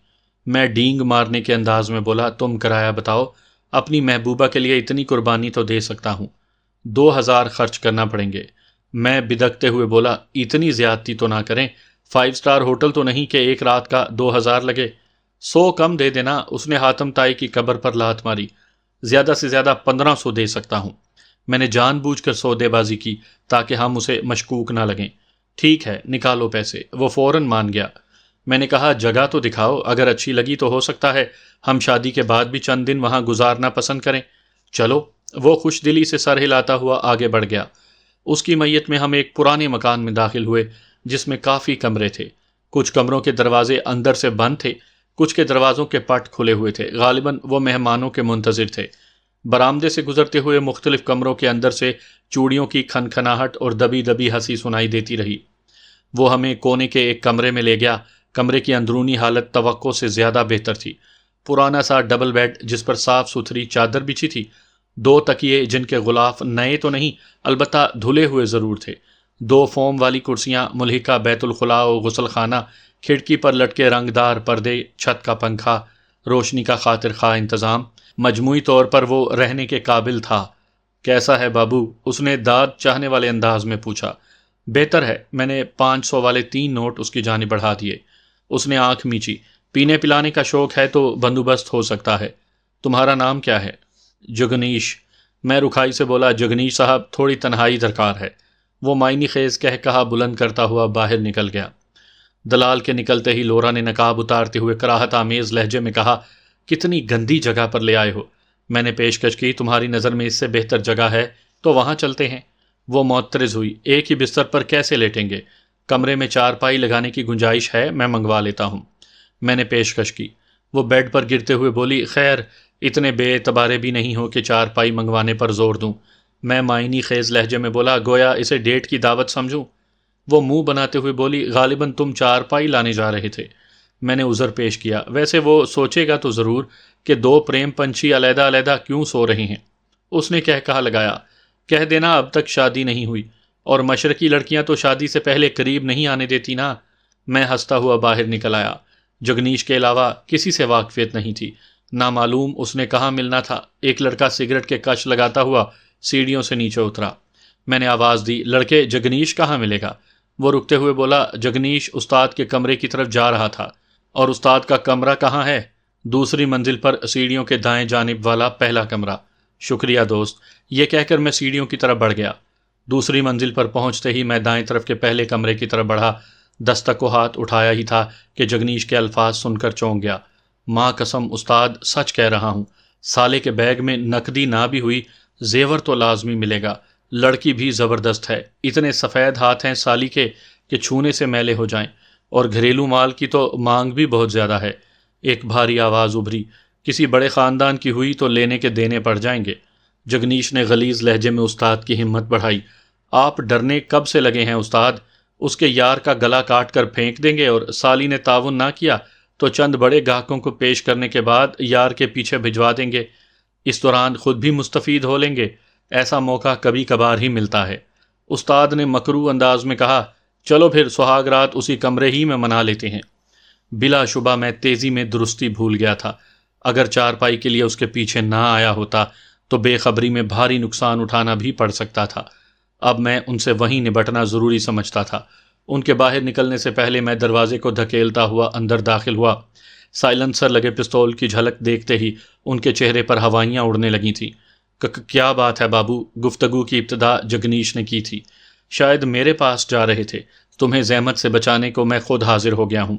میں ڈینگ مارنے کے انداز میں بولا، تم کرایہ بتاؤ، اپنی محبوبہ کے لیے اتنی قربانی تو دے سکتا ہوں، 2000 خرچ کرنا پڑیں گے۔ میں بدکتے ہوئے بولا، اتنی زیادتی تو نہ کریں، 5 اسٹار ہوٹل تو نہیں کہ ایک رات کا 2000 لگے، 100 کم دے دینا۔ اس نے حاتم تائی کی قبر پر لات ماری، زیادہ سے زیادہ 1500 دے سکتا ہوں۔ میں نے جان بوجھ کر سودے بازی کی تاکہ ہم اسے مشکوک نہ لگیں۔ ٹھیک ہے، نکالو پیسے۔ وہ فوراً مان گیا۔ میں نے کہا، جگہ تو دکھاؤ، اگر اچھی لگی تو ہو سکتا ہے ہم شادی کے بعد بھی چند دن وہاں گزارنا پسند کریں۔ چلو۔ وہ خوش دلی سے سر ہلاتا ہوا آگے بڑھ گیا۔ اس کی میت میں ہم ایک پرانے مکان میں داخل ہوئے جس میں کافی کمرے تھے۔ کچھ کمروں کے دروازے اندر سے بند تھے، کچھ کے دروازوں کے پٹ کھلے ہوئے تھے، غالباً وہ مہمانوں کے منتظر تھے۔ برآمدے سے گزرتے ہوئے مختلف کمروں کے اندر سے چوڑیوں کی کھنکھناہٹ اور دبی دبی ہنسی سنائی دیتی رہی۔ وہ ہمیں کونے کے ایک کمرے میں لے گیا۔ کمرے کی اندرونی حالت توقع سے زیادہ بہتر تھی۔ پرانا سا ڈبل بیڈ جس پر صاف ستھری چادر بچھی تھی، 2 تکیے جن کے غلاف نئے تو نہیں البتہ دھلے ہوئے ضرور تھے، 2 فوم والی کرسیاں، ملحقہ بیت الخلاء و غسل خانہ، کھڑکی پر لٹکے رنگدار پردے، چھت کا پنکھا، روشنی کا خاطر خواہ انتظام۔ مجموعی طور پر وہ رہنے کے قابل تھا۔ کیسا ہے بابو؟ اس نے داد چاہنے والے انداز میں پوچھا۔ بہتر ہے۔ میں نے 500 والے 3 نوٹ اس کی جانب بڑھا دیے۔ اس نے آنکھ میچی۔ پینے پلانے کا شوق ہے تو بندوبست ہو سکتا ہے۔ تمہارا نام کیا ہے؟ جگنیش۔ میں رکھائی سے بولا، جگنیش صاحب تھوڑی تنہائی درکار ہے۔ وہ معنی خیز کہا بلند کرتا ہوا باہر نکل گیا۔ دلال کے نکلتے ہی لورا نے نقاب اتارتے ہوئے کراہت آمیز لہجے میں کہا، کتنی گندی جگہ پر لے آئے ہو۔ میں نے پیشکش کی، تمہاری نظر میں اس سے بہتر جگہ ہے تو وہاں چلتے ہیں۔ وہ معترض ہوئی، ایک ہی بستر پر کیسے لیٹیں گے؟ کمرے میں چارپائی لگانے کی گنجائش ہے، میں منگوا لیتا ہوں۔ میں نے پیشکش کی۔ وہ بیڈ پر گرتے ہوئے بولی، خیر اتنے بے اعتبارے بھی نہیں ہو کہ چارپائی منگوانے پر زور دوں۔ میں معنی خیز لہجے میں بولا، گویا اسے ڈیٹ کی دعوت سمجھوں۔ وہ منہ بناتے ہوئے بولی، غالباً تم چارپائی لانے جا رہے تھے۔ میں نے عذر پیش کیا، ویسے وہ سوچے گا تو ضرور کہ دو پریم پنچھی علیحدہ علیحدہ کیوں سو رہے ہیں۔ اس نے کہا لگایا، کہہ دینا اب تک شادی نہیں ہوئی، اور مشرقی لڑکیاں تو شادی سے پہلے قریب نہیں آنے دیتی نا۔ میں ہنستا ہوا باہر نکل آیا۔ جگنیش کے علاوہ کسی سے واقفیت نہیں تھی۔ نامعلوم اس نے کہاں ملنا تھا۔ ایک لڑکا سگریٹ کے کش لگاتا ہوا سیڑھیوں سے نیچے اترا۔ میں نے آواز دی، لڑکے جگنیش کہاں ملے گا؟ وہ رکتے ہوئے بولا، جگنیش استاد کے کمرے کی طرف جا رہا تھا۔ اور استاد کا کمرہ کہاں ہے؟ دوسری منزل پر سیڑھیوں کے دائیں جانب والا پہلا کمرہ۔ شکریہ دوست۔ یہ کہہ کر میں سیڑھیوں کی طرف بڑھ گیا۔ دوسری منزل پر پہنچتے ہی میں دائیں طرف کے پہلے کمرے کی طرف بڑھا۔ دستک کو ہاتھ اٹھایا ہی تھا کہ جگنیش کے الفاظ سن کر چونک گیا۔ ماں قسم استاد سچ کہہ رہا ہوں، سالے کے بیگ میں نقدی نہ بھی ہوئی، زیور تو لازمی ملے گا۔ لڑکی بھی زبردست ہے، اتنے سفید ہاتھ ہیں سالی کے کہ چھونے سے میلے ہو جائیں، اور گھریلو مال کی تو مانگ بھی بہت زیادہ ہے۔ ایک بھاری آواز ابھری، کسی بڑے خاندان کی ہوئی تو لینے کے دینے پڑ جائیں گے۔ جگنیش نے غلیظ لہجے میں استاد کی ہمت بڑھائی۔ آپ ڈرنے کب سے لگے ہیں استاد؟ اس کے یار کا گلا کاٹ کر پھینک دیں گے، اور سالی نے تعاون نہ کیا تو چند بڑے گاہکوں کو پیش کرنے کے بعد یار کے پیچھے بھجوا دیں گے۔ اس دوران خود بھی مستفید ہو لیں گے۔ ایسا موقع کبھی کبھار ہی ملتا ہے۔ استاد نے مکروہ انداز میں کہا، چلو پھر سہاگ رات اسی کمرے ہی میں منا لیتے ہیں۔ بلا شبہ میں تیزی میں درستی بھول گیا تھا۔ اگر چارپائی کے لیے اس کے پیچھے نہ آیا ہوتا تو بے خبری میں بھاری نقصان اٹھانا بھی پڑ سکتا تھا۔ اب میں ان سے وہیں نبٹنا ضروری سمجھتا تھا۔ ان کے باہر نکلنے سے پہلے میں دروازے کو دھکیلتا ہوا اندر داخل ہوا۔ سائلنسر لگے پستول کی جھلک دیکھتے ہی ان کے چہرے پر ہوائیاں اڑنے لگی تھیں۔ کیا بات ہے بابو؟ گفتگو کی ابتدا جگنیش نے کی تھی۔ شاید میرے پاس جا رہے تھے، تمہیں زحمت سے بچانے کو میں خود حاضر ہو گیا ہوں۔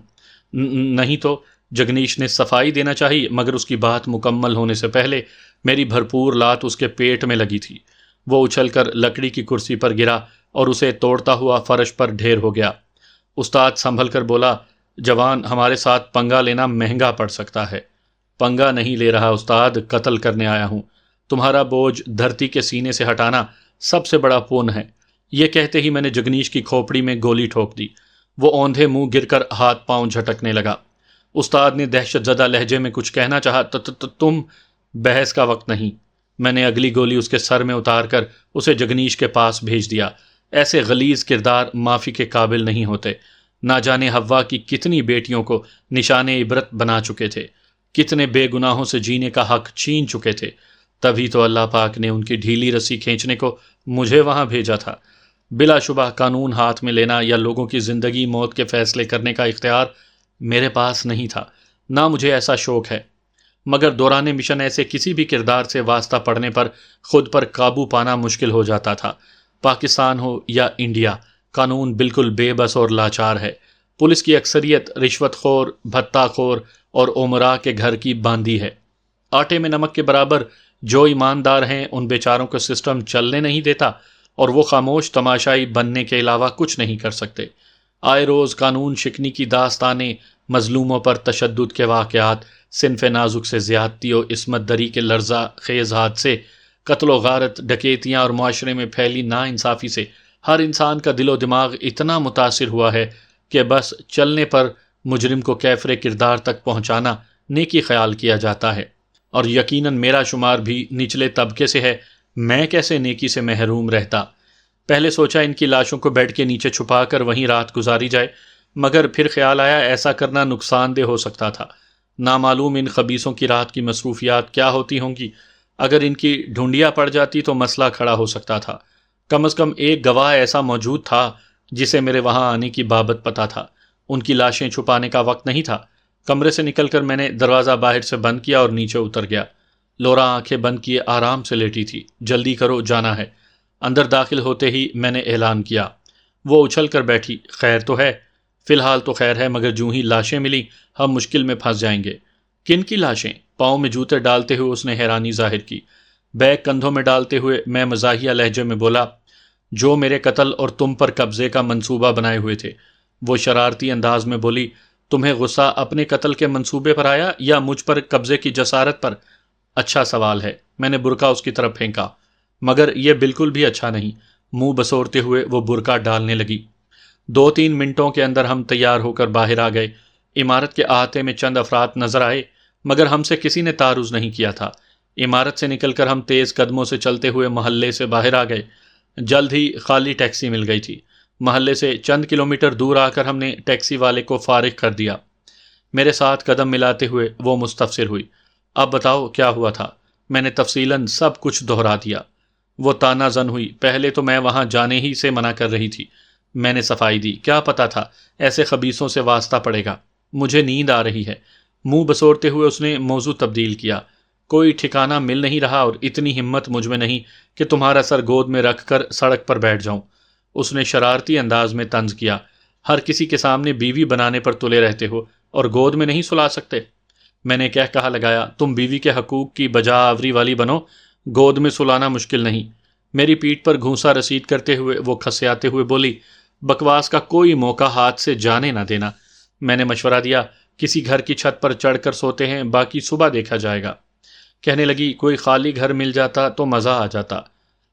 نہیں تو، جگنیش نے صفائی دینا چاہی، مگر اس کی بات مکمل ہونے سے پہلے میری بھرپور لات اس کے پیٹ میں لگی تھی۔ وہ اچھل کر لکڑی کی کرسی پر گرا اور اسے توڑتا ہوا فرش پر ڈھیر ہو گیا۔ استاد سنبھل کر بولا، جوان ہمارے ساتھ پنگا لینا مہنگا پڑ سکتا ہے۔ پنگا نہیں لے رہا استاد، قتل کرنے آیا ہوں۔ تمہارا بوجھ دھرتی کے سینے سے ہٹانا سب سے بڑا پون ہے۔ یہ کہتے ہی میں نے جگنیش کی کھوپڑی میں گولی ٹھوک دی۔ وہ اوندھے منہ گر کر ہاتھ پاؤں جھٹکنے لگا۔ استاد نے دہشت زدہ لہجے میں کچھ کہنا چاہا، تم بحث کا وقت نہیں۔ میں نے اگلی گولی اس کے سر میں اتار کر اسے جگنیش کے پاس بھیج دیا۔ ایسے غلیظ کردار معافی کے قابل نہیں ہوتے۔ نہ جانے حوا کی کتنی بیٹیوں کو نشان عبرت بنا چکے تھے، کتنے بے گناہوں سے جینے کا حق چھین چکے تھے۔ تبھی تو اللہ پاک نے ان کی ڈھیلی رسی کھینچنے کو مجھے وہاں بھیجا تھا۔ بلا شبہ قانون ہاتھ میں لینا یا لوگوں کی زندگی موت کے فیصلے کرنے کا اختیار میرے پاس نہیں تھا، نہ مجھے ایسا شوق ہے۔ مگر دوران مشن ایسے کسی بھی کردار سے واسطہ پڑنے پر خود پر قابو پانا مشکل ہو جاتا تھا۔ پاکستان ہو یا انڈیا، قانون بالکل بے بس اور لاچار ہے۔ پولیس کی اکثریت رشوت خور، بھتہ خور اور امراء کے گھر کی باندی ہے۔ آٹے میں نمک کے برابر جو ایماندار ہیں ان بیچاروں کو سسٹم چلنے نہیں دیتا، اور وہ خاموش تماشائی بننے کے علاوہ کچھ نہیں کر سکتے۔ آئے روز قانون شکنی کی داستانیں، مظلوموں پر تشدد کے واقعات، صنف نازک سے زیادتی و عصمت دری کے لرزہ خیز حادثے، قتل و غارت، ڈکیتیاں اور معاشرے میں پھیلی ناانصافی سے ہر انسان کا دل و دماغ اتنا متاثر ہوا ہے کہ بس چلنے پر مجرم کو کیفر کردار تک پہنچانا نیکی خیال کیا جاتا ہے، اور یقیناً میرا شمار بھی نچلے طبقے سے ہے۔ میں کیسے نیکی سے محروم رہتا؟ پہلے سوچا ان کی لاشوں کو بیڈ کے نیچے چھپا کر وہیں رات گزاری جائے، مگر پھر خیال آیا ایسا کرنا نقصان دہ ہو سکتا تھا۔ نامعلوم ان خبیثوں کی رات کی مصروفیات کیا ہوتی ہوں گی۔ اگر ان کی ڈھونڈیاں پڑ جاتی تو مسئلہ کھڑا ہو سکتا تھا۔ کم از کم ایک گواہ ایسا موجود تھا جسے میرے وہاں آنے کی بابت پتہ تھا۔ ان کی لاشیں چھپانے کا وقت نہیں تھا۔ کمرے سے نکل کر میں نے دروازہ باہر سے بند کیا اور نیچے اتر گیا۔ لورا آنکھیں بند کیے آرام سے لیٹی تھی۔ جلدی کرو، جانا ہے۔ اندر داخل ہوتے ہی میں نے اعلان کیا۔ وہ اچھل کر بیٹھی۔ خیر تو ہے؟ فی الحال تو خیر ہے، مگر جوں ہی لاشیں ملیں ہم مشکل میں پھنس جائیں گے۔ کن کی لاشیں؟ پاؤں میں جوتے ڈالتے ہوئے اس نے حیرانی ظاہر کی۔ بیگ کندھوں میں ڈالتے ہوئے میں مزاحیہ لہجے میں بولا، جو میرے قتل اور تم پر قبضے کا منصوبہ بنائے ہوئے تھے۔ وہ شرارتی انداز میں بولی، تمہیں غصہ اپنے قتل کے منصوبے پر آیا یا مجھ پر قبضے کی جسارت پر؟ اچھا سوال ہے۔ میں نے برقع اس کی طرف پھینکا۔ مگر یہ بالکل بھی اچھا نہیں۔ منہ بسورتے ہوئے وہ برقع ڈالنے لگی۔ 2-3 منٹوں کے اندر ہم تیار ہو کر باہر آ گئے۔ عمارت کے احاطے میں چند افراد نظر آئے، مگر ہم سے کسی نے تعارض نہیں کیا تھا۔ عمارت سے نکل کر ہم تیز قدموں سے چلتے ہوئے محلے سے باہر آ گئے۔ جلد ہی خالی ٹیکسی مل گئی تھی۔ محلے سے چند کلومیٹر دور آ کر ہم نے ٹیکسی والے کو فارغ کر دیا۔ میرے ساتھ قدم ملاتے ہوئے وہ مستفسر ہوئی، اب بتاؤ کیا ہوا تھا؟ میں نے تفصیلاً سب کچھ دہرا دیا۔ وہ طعنہ زن ہوئی، پہلے تو میں وہاں جانے ہی سے منع کر رہی تھی۔ میں نے صفائی دی، کیا پتا تھا ایسے خبیثوں سے واسطہ پڑے گا۔ مجھے نیند آ رہی ہے۔ منہ بسورتے ہوئے اس نے موضوع تبدیل کیا، کوئی ٹھکانہ مل نہیں رہا اور اتنی ہمت مجھ میں نہیں کہ تمہارا سر گود میں رکھ کر سڑک پر بیٹھ جاؤں۔ اس نے شرارتی انداز میں طنز کیا، ہر کسی کے سامنے بیوی بنانے پر تلے رہتے ہو اور گود میں نہیں سلا سکتے؟ میں نے کہا لگایا، تم بیوی کے حقوق کی بجا آوری والی بنو، گود میں سلانا مشکل نہیں۔ میری پیٹھ پر گھونسا رسید کرتے ہوئے وہ کھسیاتے ہوئے بولی، بکواس کا کوئی موقع ہاتھ سے جانے نہ دینا۔ میں نے مشورہ دیا، کسی گھر کی چھت پر چڑھ کر سوتے ہیں، باقی صبح دیکھا جائے گا۔ کہنے لگی، کوئی خالی گھر مل جاتا تو مزہ آ جاتا۔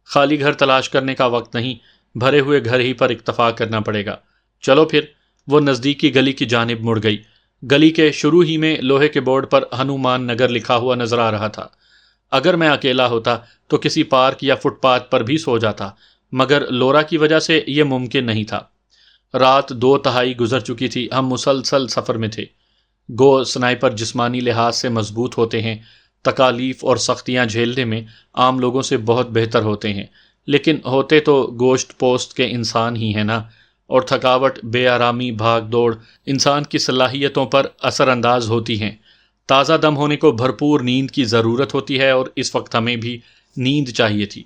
خالی گھر تلاش کرنے کا وقت نہیں، بھرے ہوئے گھر ہی پر اکتفا کرنا پڑے گا۔ چلو پھر۔ وہ نزدیکی گلی کی جانب مڑ گئی۔ گلی کے شروع ہی میں لوہے کے بورڈ پر ہنومان نگر لکھا ہوا نظر آ رہا تھا۔ اگر میں اکیلا ہوتا تو کسی پارک یا فٹ پاتھ پر بھی سو جاتا، مگر لورا کی وجہ سے یہ ممکن نہیں تھا۔ رات 2/3 گزر چکی تھی۔ ہم مسلسل سفر میں تھے۔ گو سنائپر جسمانی لحاظ سے مضبوط ہوتے ہیں، تکالیف اور سختیاں جھیلنے میں عام لوگوں سے بہت بہتر ہوتے ہیں، لیکن ہوتے تو گوشت پوست کے انسان ہی ہیں نا، اور تھکاوٹ، بے آرامی، بھاگ دوڑ انسان کی صلاحیتوں پر اثر انداز ہوتی ہیں۔ تازہ دم ہونے کو بھرپور نیند کی ضرورت ہوتی ہے، اور اس وقت ہمیں بھی نیند چاہیے تھی۔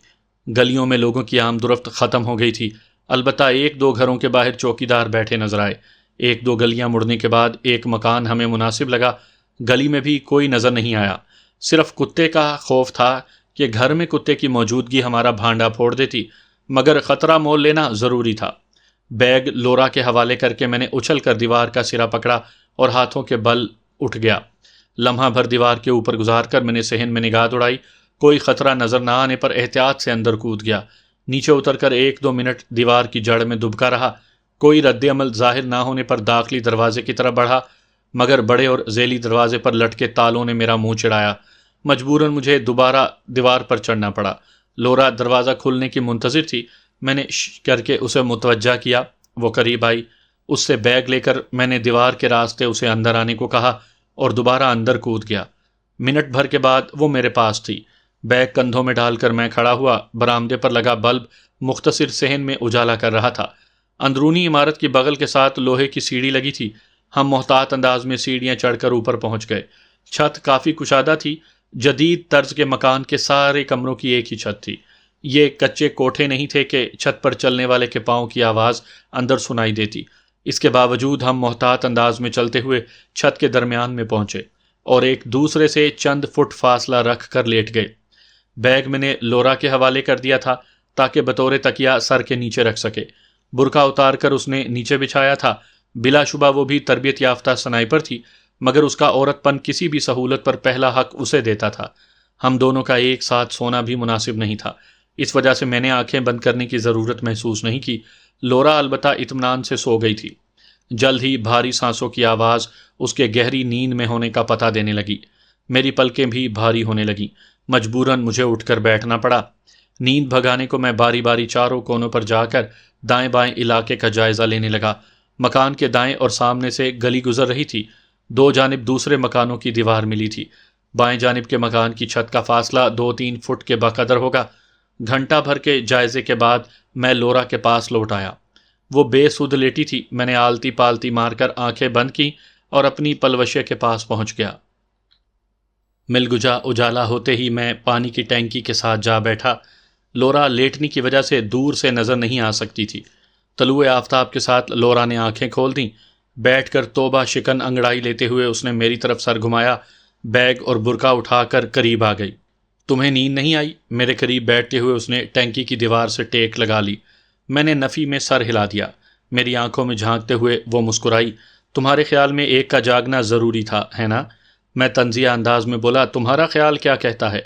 گلیوں میں لوگوں کی آمد و رفت ختم ہو گئی تھی، البتہ 1-2 گھروں کے باہر چوکیدار بیٹھے نظر آئے۔ 1-2 گلیاں مڑنے کے بعد ایک مکان ہمیں مناسب لگا۔ گلی میں بھی کوئی نظر نہیں آیا، صرف کتے کا خوف تھا کہ گھر میں کتے کی موجودگی ہمارا بھانڈا پھوڑ دیتی، مگر خطرہ مول لینا ضروری تھا۔ بیگ لورا کے حوالے کر کے میں نے اچھل کر دیوار کا سرا پکڑا اور ہاتھوں کے بل اٹھ گیا۔ لمحہ بھر دیوار کے اوپر گزار کر میں نے صحن میں نگاہ دوڑائی۔ کوئی خطرہ نظر نہ آنے پر احتیاط سے اندر کود گیا۔ نیچے اتر کر 1-2 منٹ دیوار کی جڑ میں دبکا رہا۔ کوئی رد عمل ظاہر نہ ہونے پر داخلی دروازے کی طرف بڑھا، مگر بڑے اور ذیلی دروازے پر لٹکے تالوں نے میرا منہ چڑھایا۔ مجبوراً مجھے دوبارہ دیوار پر چڑھنا پڑا۔ لورا دروازہ کھلنے کی منتظر تھی۔ میں نے شش کر کے اسے متوجہ کیا۔ وہ قریب آئی۔ اس سے بیگ لے کر میں نے دیوار کے راستے اسے اندر آنے کو کہا اور دوبارہ اندر کود گیا۔ منٹ بھر کے بعد وہ میرے پاس تھی۔ بیگ کندھوں میں ڈال کر میں کھڑا ہوا۔ برآمدے پر لگا بلب مختصر صحن میں اجالا کر رہا تھا۔ اندرونی عمارت کی بغل کے ساتھ لوہے کی سیڑھی لگی تھی۔ ہم محتاط انداز میں سیڑھیاں چڑھ کر اوپر پہنچ گئے۔ چھت کافی کشادہ تھی۔ جدید طرز کے مکان کے سارے کمروں کی ایک ہی چھت تھی۔ یہ کچے کوٹھے نہیں تھے کہ چھت پر چلنے والے کے پاؤں کی آواز اندر سنائی دیتی۔ اس کے باوجود ہم محتاط انداز میں چلتے ہوئے چھت کے درمیان میں پہنچے اور ایک دوسرے سے چند فٹ فاصلہ رکھ کر لیٹ گئے۔ بیگ میں نے لورا کے حوالے کر دیا تھا تاکہ بطور تکیہ سر کے نیچے رکھ سکے۔ برقع اتار کر اس نے نیچے بچھایا تھا۔ بلا شبہ وہ بھی تربیت یافتہ سنائپر تھی، مگر اس کا عورت پن کسی بھی سہولت پر پہلا حق اسے دیتا تھا۔ ہم دونوں کا ایک ساتھ سونا بھی مناسب نہیں تھا، اس وجہ سے میں نے آنکھیں بند کرنے کی ضرورت محسوس نہیں کی۔ لورا البتہ اطمینان سے سو گئی تھی۔ جلد ہی بھاری سانسوں کی آواز اس کے گہری نیند میں ہونے کا پتہ دینے لگی۔ میری پلکیں بھی بھاری ہونے لگیں۔ مجبوراً مجھے اٹھ کر بیٹھنا پڑا۔ نیند بھگانے کو میں باری باری چاروں کونوں پر جا کر دائیں بائیں علاقے کا جائزہ لینے لگا۔ مکان کے دائیں اور سامنے سے گلی گزر رہی تھی۔ 2 جانب دوسرے مکانوں کی دیوار ملی تھی۔ بائیں جانب کے مکان کی چھت کا فاصلہ 2-3 فٹ کے بقدر ہوگا۔ گھنٹہ بھر کے جائزے کے بعد میں لورا کے پاس لوٹ آیا۔ وہ بے سدھ لیٹی تھی۔ میں نے آلتی پالتی مار کر آنکھیں بند کی اور اپنی پلوشے کے پاس پہنچ گیا۔ ملگجا اجالا ہوتے ہی میں پانی کی ٹینکی کے ساتھ جا بیٹھا۔ لورا لیٹنے کی وجہ سے دور سے نظر نہیں آ سکتی تھی۔ طلوع آفتاب کے ساتھ لورا نے آنکھیں کھول دیں۔ بیٹھ کر توبہ شکن انگڑائی لیتے ہوئے اس نے میری طرف سر گھمایا، بیگ اور برقع اٹھا کر قریب آ گئی۔ تمہیں نیند نہیں آئی؟ میرے قریب بیٹھتے ہوئے اس نے ٹینکی کی دیوار سے ٹیک لگا لی۔ میں نے نفی میں سر ہلا دیا۔ میری آنکھوں میں جھانکتے ہوئے وہ مسکرائی۔ تمہارے خیال میں ایک کا جاگنا ضروری تھا، ہے نا؟ میں طنزیہ انداز میں بولا، تمہارا خیال کیا کہتا ہے؟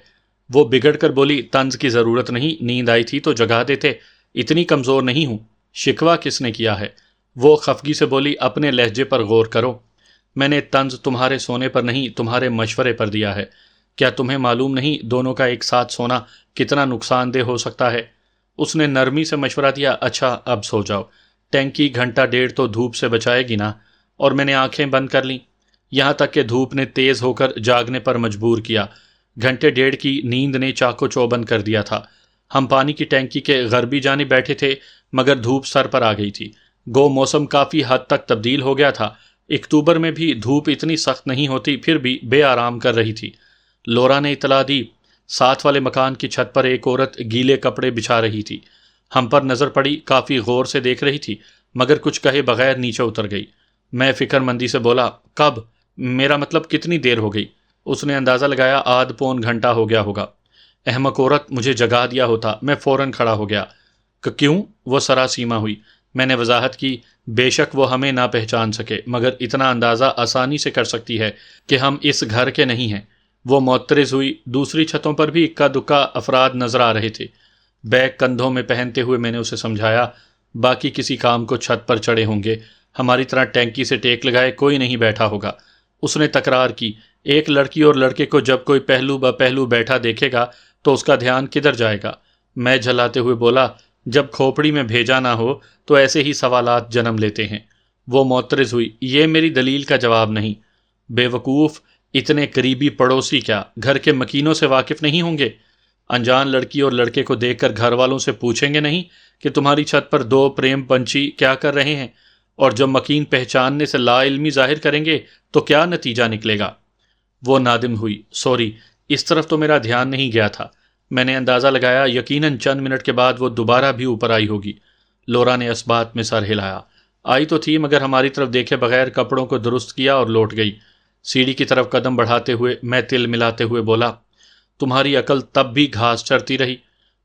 وہ بگڑ کر بولی، طنز کی ضرورت نہیں، نیند آئی تھی تو جگا دیتے، اتنی کمزور نہیں ہوں۔ شکوہ کس نے کیا ہے؟ وہ خفگی سے بولی، اپنے لہجے پر غور کرو۔ میں نے طنز تمہارے سونے پر نہیں، تمہارے مشورے پر دیا ہے۔ کیا تمہیں معلوم نہیں دونوں کا ایک ساتھ سونا کتنا نقصان دہ ہو سکتا ہے؟ اس نے نرمی سے مشورہ دیا، اچھا اب سو جاؤ، ٹینکی گھنٹہ ڈیڑھ تو دھوپ سے بچائے گی نا؟ اور میں نے آنکھیں بند کر لیں، یہاں تک کہ دھوپ نے تیز ہو کر جاگنے پر مجبور کیا۔ گھنٹے ڈیڑھ کی نیند نے چاقو چوبند کر دیا تھا۔ ہم پانی کی ٹینکی کے غربی جانب بیٹھے تھے، مگر دھوپ سر پر آ گئی تھی۔ گو موسم کافی حد تک تبدیل ہو گیا تھا۔ اکتوبر میں بھی دھوپ اتنی سخت نہیں ہوتی، پھر بھی بے آرام کر رہی تھی۔ لورا نے اطلاع دی، ساتھ والے مکان کی چھت پر ایک عورت گیلے کپڑے بچھا رہی تھی۔ ہم پر نظر پڑی، کافی غور سے دیکھ رہی تھی، مگر کچھ کہے بغیر نیچے اتر گئی۔ میں فکر مندی سے بولا، کب؟ میرا مطلب کتنی دیر ہو گئی؟ اس نے اندازہ لگایا، آدھ پون گھنٹہ ہو گیا ہوگا۔ احمق عورت، مجھے جگا دیا ہوتا۔ میں فوراً کھڑا ہو گیا۔ کیوں؟ وہ سراسیما ہوئی۔ میں نے وضاحت کی، بے شک وہ ہمیں نہ پہچان سکے، مگر اتنا اندازہ آسانی سے کر سکتی ہے کہ ہم اس گھر کے نہیں ہیں۔ وہ معترض ہوئی۔ دوسری چھتوں پر بھی اکا دکا افراد نظر آ رہے تھے۔ بیگ کندھوں میں پہنتے ہوئے میں نے اسے سمجھایا، باقی کسی کام کو چھت پر چڑھے ہوں گے، ہماری طرح ٹینکی سے ٹیک لگائے کوئی نہیں بیٹھا ہوگا۔ اس نے تکرار کی، ایک لڑکی اور لڑکے کو جب کوئی پہلو بہ پہلو بیٹھا دیکھے گا تو اس کا دھیان کدھر جائے گا؟ میں جھلاتے ہوئے بولا، جب کھوپڑی میں بھیجا نہ ہو تو ایسے ہی سوالات جنم لیتے ہیں۔ وہ معترض ہوئی، یہ میری دلیل کا جواب نہیں۔ بے وقوف، اتنے قریبی پڑوسی کیا گھر کے مکینوں سے واقف نہیں ہوں گے؟ انجان لڑکی اور لڑکے کو دیکھ کر گھر والوں سے پوچھیں گے نہیں کہ تمہاری چھت پر دو پریم پنچھی کیا کر رہے ہیں؟ اور جب مکین پہچاننے سے لا علمی ظاہر کریں گے تو کیا نتیجہ نکلے گا؟ وہ نادم ہوئی، سوری، اس طرف تو میرا دھیان نہیں گیا تھا۔ میں نے اندازہ لگایا، یقیناً چند منٹ کے بعد وہ دوبارہ بھی اوپر آئی ہوگی۔ لورا نے اس بات میں سر ہلایا، آئی تو تھی مگر ہماری طرف دیکھے بغیر کپڑوں کو درست کیا اور لوٹ گئی۔ سیڑھی کی طرف قدم بڑھاتے ہوئے میں تل ملاتے ہوئے بولا، تمہاری عقل تب بھی گھاس چرتی رہی؟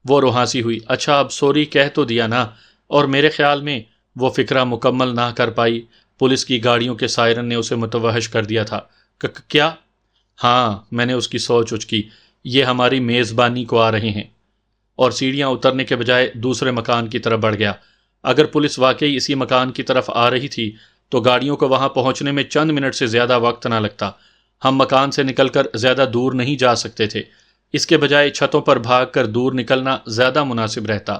وہ روحانسی ہوئی، اچھا اب سوری کہہ تو دیا نا؟ اور میرے خیال میں وہ فکرہ مکمل نہ کر پائی، پولیس کی گاڑیوں کے سائرن نے اسے متوحش کر دیا تھا۔ کیا؟ ہاں، میں نے اس کی سوچ اچکی، یہ ہماری میزبانی کو آ رہے ہیں۔ اور سیڑھیاں اترنے کے بجائے دوسرے مکان کی طرف بڑھ گیا۔ اگر پولیس واقعی اسی مکان کی طرف آ رہی تھی تو گاڑیوں کو وہاں پہنچنے میں چند منٹ سے زیادہ وقت نہ لگتا۔ ہم مکان سے نکل کر زیادہ دور نہیں جا سکتے تھے، اس کے بجائے چھتوں پر بھاگ کر دور نکلنا زیادہ مناسب رہتا۔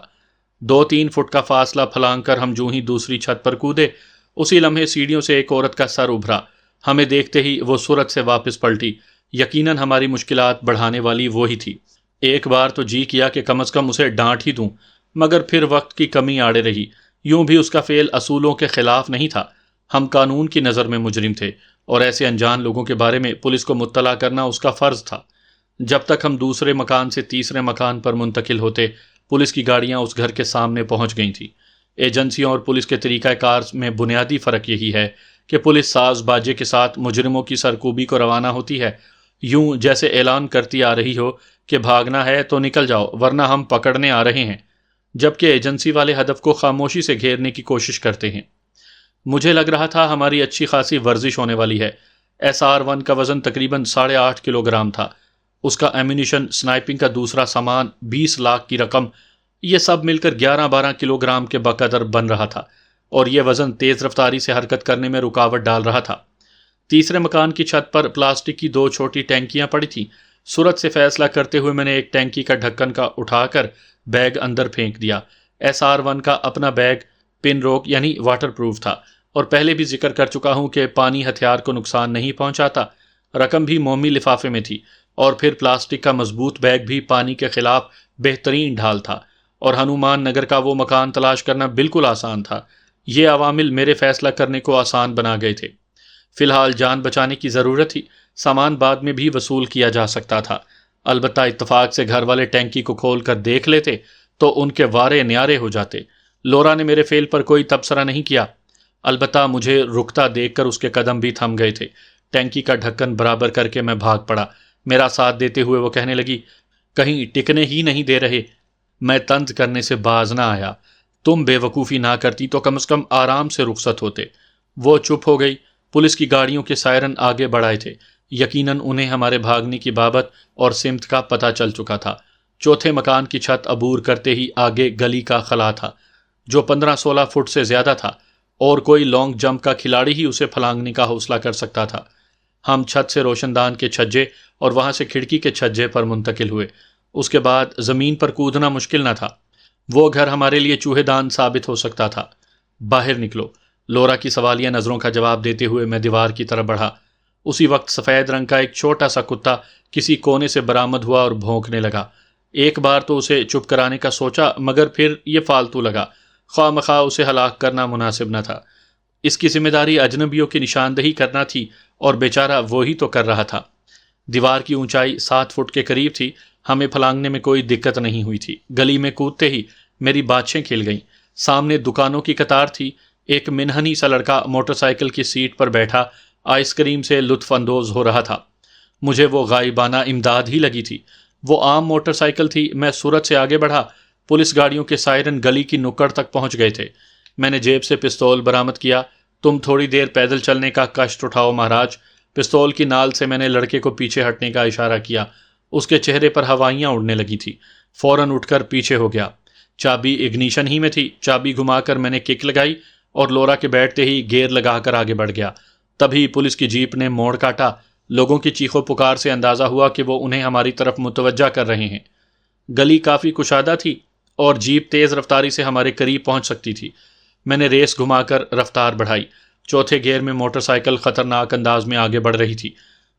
2-3 فٹ کا فاصلہ پھلانگ کر ہم جو ہی دوسری چھت پر کودے، اسی لمحے سیڑھیوں سے ایک عورت کا سر ابھرا۔ ہمیں دیکھتے ہی وہ سرعت سے واپس پلٹی۔ یقیناً ہماری مشکلات بڑھانے والی وہی تھی۔ ایک بار تو جی کیا کہ کم از کم اسے ڈانٹ ہی دوں، مگر پھر وقت کی کمی آڑے رہی۔ یوں بھی اس کا فعل اصولوں کے خلاف نہیں تھا۔ ہم قانون کی نظر میں مجرم تھے اور ایسے انجان لوگوں کے بارے میں پولیس کو مطلع کرنا اس کا فرض تھا۔ جب تک ہم دوسرے مکان سے تیسرے مکان پر منتقل ہوتے، پولیس کی گاڑیاں اس گھر کے سامنے پہنچ گئی تھیں۔ ایجنسیوں اور پولیس کے طریقہ کار میں بنیادی فرق یہی ہے کہ پولیس ساز باجے کے ساتھ مجرموں کی سرکوبی کو روانہ ہوتی ہے، یوں جیسے اعلان کرتی آ رہی ہو کہ بھاگنا ہے تو نکل جاؤ ورنہ ہم پکڑنے آ رہے ہیں، جبکہ ایجنسی والے ہدف کو خاموشی سے گھیرنے کی کوشش کرتے ہیں۔ مجھے لگ رہا تھا ہماری اچھی خاصی ورزش ہونے والی ہے۔ SR-1 کا وزن تقریباً 8.5 کلو گرام تھا، اس کا ایمونیشن، سنائپنگ کا دوسرا سامان، 20 لاکھ کی رقم، یہ سب مل کر 11-12 کلو گرام کے بقدر بن رہا تھا، اور یہ وزن تیز رفتاری سے حرکت کرنے میں رکاوٹ ڈال رہا تھا۔ تیسرے مکان کی چھت پر پلاسٹک کی 2 چھوٹی ٹینکیاں پڑی تھیں۔ سرعت سے فیصلہ کرتے ہوئے میں نے ایک ٹینکی کا ڈھکن کا اٹھا کر بیگ اندر پھینک دیا۔ SR-1 کا اپنا بیگ پن روک یعنی واٹر پروف تھا، اور پہلے بھی ذکر کر چکا ہوں کہ پانی ہتھیار کو نقصان نہیں پہنچاتا۔ رقم بھی مومی لفافے میں تھی، اور پھر پلاسٹک کا مضبوط بیگ بھی پانی کے خلاف بہترین ڈھال تھا، اور ہنومان نگر کا وہ مکان تلاش کرنا بالکل آسان تھا یہ عوامل میرے فیصلہ کرنے کو آسان بنا گئے تھے۔ فی الحال جان بچانے کی ضرورت تھی، سامان بعد میں بھی وصول کیا جا سکتا تھا۔ البتہ اتفاق سے گھر والے ٹینکی کو کھول کر دیکھ لیتے تو ان کے وارے نیارے ہو جاتے۔ لورا نے میرے فعل پر کوئی تبصرہ نہیں کیا، البتہ مجھے رکتا دیکھ کر اس کے قدم بھی تھم گئے تھے۔ ٹینکی کا ڈھکن برابر کر کے میں بھاگ پڑا۔ میرا ساتھ دیتے ہوئے وہ کہنے لگی، کہیں ٹکنے ہی نہیں دے رہے؟ میں طنز کرنے سے باز نہ آیا۔ تم بے وقوفی نہ کرتی تو کم از کم آرام سے رخصت ہوتے۔ وہ چپ ہو گئی۔ پولیس کی گاڑیوں کے سائرن آگے بڑھائے تھے، یقیناً انہیں ہمارے بھاگنے کی بابت اور سمت کا پتہ چل چکا تھا۔ چوتھے مکان کی چھت عبور کرتے ہی آگے گلی کا خلا تھا، جو 15-16 فٹ سے زیادہ تھا، اور کوئی لانگ جمپ کا کھلاڑی ہی اسے پھلانگنے کا حوصلہ کر سکتا تھا۔ ہم چھت سے روشن دان کے چھجے اور وہاں سے کھڑکی کے چھجے پر منتقل ہوئے۔ اس کے بعد زمین پر کودنا مشکل نہ تھا۔ وہ گھر ہمارے لیے چوہے دان ثابت ہو سکتا تھا۔ باہر نکلو، لورا کی سوالیہ نظروں کا جواب دیتے ہوئے میں دیوار کی طرف بڑھا۔ اسی وقت سفید رنگ کا ایک چھوٹا سا کتا کسی کونے سے برآمد ہوا اور بھونکنے لگا۔ ایک بار تو اسے چپ کرانے کا سوچا، مگر پھر یہ فالتو لگا۔ خواہ مخواہ اسے ہلاک کرنا مناسب نہ تھا۔ اس کی ذمہ داری اجنبیوں کی نشاندہی کرنا تھی، اور بیچارہ وہی تو کر رہا تھا۔ دیوار کی اونچائی 7 فٹ کے قریب تھی، ہمیں پھلانگنے میں کوئی دقت نہیں ہوئی تھی۔ گلی میں کودتے ہی میری باتیں کھل گئیں۔ سامنے دکانوں کی قطار تھی۔ ایک منہنی سا لڑکا موٹر سائیکل کی سیٹ پر بیٹھا آئس کریم سے لطف اندوز ہو رہا تھا۔ مجھے وہ غائبانہ امداد ہی لگی تھی۔ وہ عام موٹر سائیکل تھی۔ میں سرعت سے آگے بڑھا۔ پولیس گاڑیوں کے سائرن گلی کی نکڑ تک پہنچ گئے تھے۔ میں نے جیب سے پستول برآمد کیا۔ تم تھوڑی دیر پیدل چلنے کا کشٹ اٹھاؤ مہاراج۔ پستول کی نال سے میں نے لڑکے کو پیچھے ہٹنے کا اشارہ کیا۔ اس کے چہرے پر ہوائیاں اڑنے لگی تھی۔ فوراً اٹھ کر پیچھے ہو گیا۔ چابی اگنیشن ہی میں تھی۔ چابی گھما کر میں نے کک لگائی اور لورا کے بیٹھتے ہی گیئر لگا کر آگے بڑھ گیا۔ تبھی پولیس کی جیپ نے موڑ کاٹا۔ لوگوں کی چیخو پکار سے اندازہ ہوا کہ وہ انہیں ہماری طرف متوجہ کر رہے ہیں۔ گلی کافی کشادہ تھی اور جیپ تیز رفتاری سے ہمارے قریب پہنچ سکتی تھی۔ میں نے ریس گھما کر رفتار بڑھائی۔ چوتھے گیئر میں موٹر سائیکل خطرناک انداز میں آگے بڑھ رہی تھی۔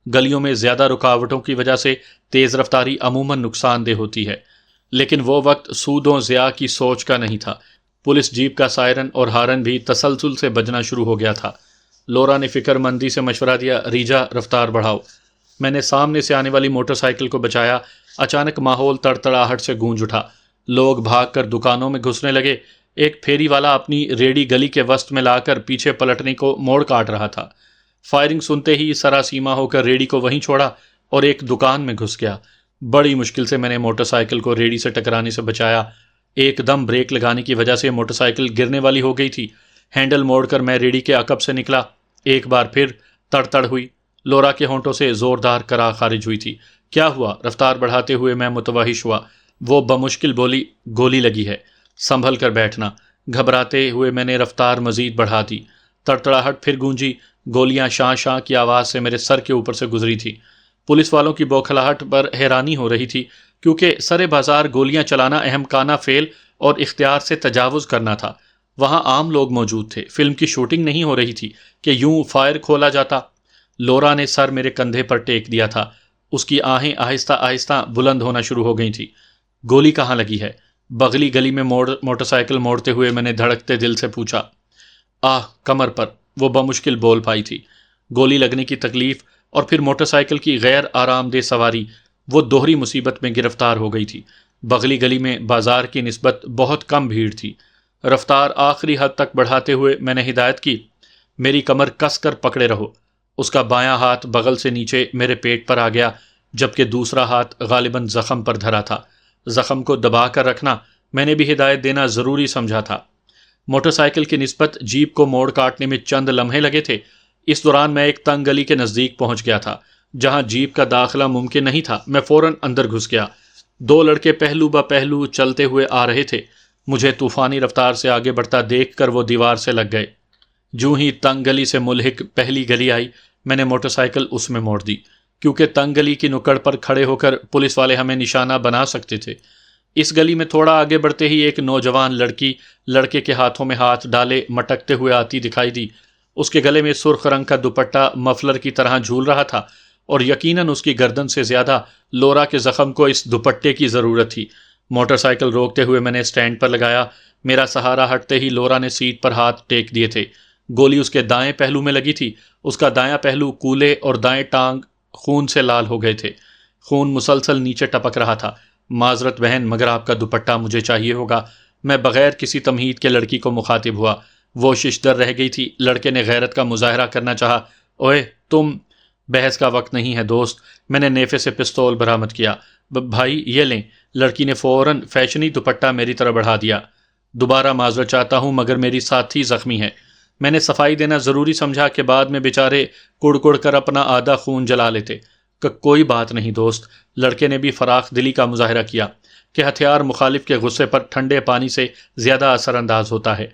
گلیوں میں زیادہ رکاوٹوں کی وجہ سے تیز رفتاری عموماً نقصان دہ ہوتی ہے، لیکن وہ وقت سود و ضیاع کی سوچ کا نہیں تھا۔ پولیس جیپ کا سائرن اور ہارن بھی تسلسل سے بجنا شروع ہو گیا تھا۔ لورا نے فکر مندی سے مشورہ دیا، ریجا رفتار بڑھاؤ۔ میں نے سامنے سے آنے والی موٹر سائیکل کو بچایا۔ اچانک ماحول تڑتڑاہٹ سے گونج اٹھا۔ لوگ بھاگ کر دکانوں میں گھسنے لگے۔ ایک پھیری والا اپنی ریڑھی گلی کے وسط میں لا کر پیچھے پلٹنے کو موڑ کاٹ رہا تھا۔ فائرنگ سنتے ہی سراسیما ہو کر ریڑھی کو وہیں چھوڑا اور ایک دکان میں گھس گیا۔ بڑی مشکل سے میں نے موٹر سائیکل کو ریڑھی سے ٹکرانے سے بچایا۔ ایک دم بریک لگانے کی وجہ سے موٹر سائیکل گرنے والی ہو گئی تھی۔ ہینڈل موڑ کر میں ریڑھی کے عقب سے نکلا۔ ایک بار پھر تڑ ہوئی۔ لورا کے ہونٹوں سے زوردار کرا خارج ہوئی تھی۔ کیا ہوا؟ رفتار بڑھاتے ہوئے میں متوحش ہوا۔ وہ بمشکل بولی، گولی لگی ہے، سنبھل کر بیٹھنا۔ گھبراتے ہوئے میں نے رفتار مزید بڑھا دی۔ تڑتڑاہٹ پھر گونجی۔ گولیاں شاں شاں کی آواز سے میرے سر کے اوپر سے گزری تھی۔ پولیس والوں کی بوکھلاہٹ پر حیرانی ہو رہی تھی، کیونکہ سرے بازار گولیاں چلانا احمقانہ فعل اور اختیار سے تجاوز کرنا تھا۔ وہاں عام لوگ موجود تھے۔ فلم کی شوٹنگ نہیں ہو رہی تھی کہ یوں فائر کھولا جاتا۔ لورا نے سر میرے کندھے پر ٹیک دیا تھا۔ اس کی آہیں آہستہ آہستہ بلند ہونا شروع ہو گئی تھی۔ گولی کہاں لگی ہے؟ بغلی گلی میں موٹر سائیکل موڑتے ہوئے میں نے دھڑکتے دل سے پوچھا۔ کمر پر، وہ بمشکل بول پائی تھی۔ گولی لگنے کی تکلیف اور پھر موٹر سائیکل کی غیر آرام دہ سواری، وہ دوہری مصیبت میں گرفتار ہو گئی تھی۔ بغلی گلی میں بازار کی نسبت بہت کم بھیڑ تھی۔ رفتار آخری حد تک بڑھاتے ہوئے میں نے ہدایت کی، میری کمر کس کر پکڑے رہو۔ اس کا بایاں ہاتھ بغل سے نیچے میرے پیٹ پر آ گیا، جبکہ دوسرا ہاتھ غالباً زخم پر دھرا تھا۔ زخم کو دبا کر رکھنا میں نے بھی ہدایت دینا ضروری سمجھا تھا۔ موٹر سائیکل کی نسبت جیپ کو موڑ کاٹنے میں چند لمحے لگے تھے۔ اس دوران میں ایک تنگ گلی کے نزدیک پہنچ گیا تھا، جہاں جیپ کا داخلہ ممکن نہیں تھا۔ میں فوراً اندر گھس گیا۔ 2 لڑکے پہلو بہ پہلو چلتے ہوئے آ رہے تھے۔ مجھے طوفانی رفتار سے آگے بڑھتا دیکھ کر وہ دیوار سے لگ گئے۔ جوں ہی تنگ گلی سے ملحق پہلی گلی آئی، میں نے موٹر سائیکل اس میں موڑ دی، کیونکہ تنگ گلی کی نکڑ پر کھڑے ہو کر پولیس والے ہمیں نشانہ بنا سکتے تھے۔ اس گلی میں تھوڑا آگے بڑھتے ہی ایک نوجوان لڑکی لڑکے کے ہاتھوں میں ہاتھ ڈالے مٹکتے ہوئے آتی دکھائی دی۔ اس کے گلے میں سرخ رنگ کا دوپٹہ مفلر کی طرح جھول رہا تھا، اور یقیناً اس کی گردن سے زیادہ لورا کے زخم کو اس دوپٹے کی ضرورت تھی۔ موٹر سائیکل روکتے ہوئے میں نے اسٹینڈ پر لگایا۔ میرا سہارا ہٹتے ہی لورا نے سیٹ پر ہاتھ ٹیک دیے تھے۔ گولی اس کے دائیں پہلو میں لگی تھی۔ اس کا دایاں پہلو کولے اور دائیں ٹانگ خون سے لال ہو گئے تھے۔ خون مسلسل نیچے ٹپک رہا تھا۔ معذرت بہن، مگر آپ کا دوپٹہ مجھے چاہیے ہوگا۔ میں بغیر کسی تمہید کے لڑکی کو مخاطب ہوا۔ وہ ششدر رہ گئی تھی۔ لڑکے نے غیرت کا مظاہرہ کرنا چاہا۔ اوئے تم، بحث کا وقت نہیں ہے دوست۔ میں نے نیفے سے پستول برآمد کیا۔ بھائی یہ لیں۔ لڑکی نے فوراً فیشنی دوپٹہ میری طرف بڑھا دیا۔ دوبارہ معذرت چاہتا ہوں مگر میری ساتھی زخمی ہے۔ میں نے صفائی دینا ضروری سمجھا کہ بعد میں بیچارے کڑ کڑ کر اپنا آدھا خون جلا لیتے۔ کوئی بات نہیں دوست۔ لڑکے نے بھی فراخ دلی کا مظاہرہ کیا کہ ہتھیار مخالف کے غصے پر ٹھنڈے پانی سے زیادہ اثر انداز ہوتا ہے۔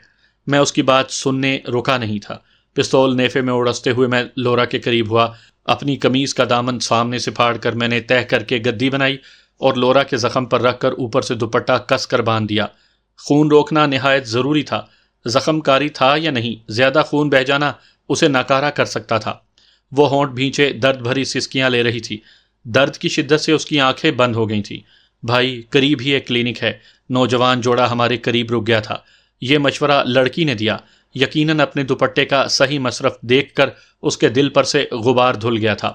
میں اس کی بات سننے رکا نہیں تھا۔ پستول نیفے میں اڑستے ہوئے میں لورا کے قریب ہوا۔ اپنی قمیض کا دامن سامنے سے پھاڑ کر میں نے تہہ کر کے گدی بنائی اور لورا کے زخم پر رکھ کر اوپر سے دوپٹہ کس کر باندھ دیا۔ خون روکنا نہایت ضروری تھا۔ زخم کاری تھا یا نہیں، زیادہ خون بہہ جانا اسے ناکارہ کر سکتا تھا۔ وہ ہونٹ بھینچے درد بھری سسکیاں لے رہی تھی۔ درد کی شدت سے اس کی آنکھیں بند ہو گئی تھیں۔ بھائی، قریب ہی ایک کلینک ہے۔ نوجوان جوڑا ہمارے قریب رک گیا تھا۔ یہ مشورہ لڑکی نے دیا۔ یقیناً اپنے دوپٹے کا صحیح مصرف دیکھ کر اس کے دل پر سے غبار دھل گیا تھا۔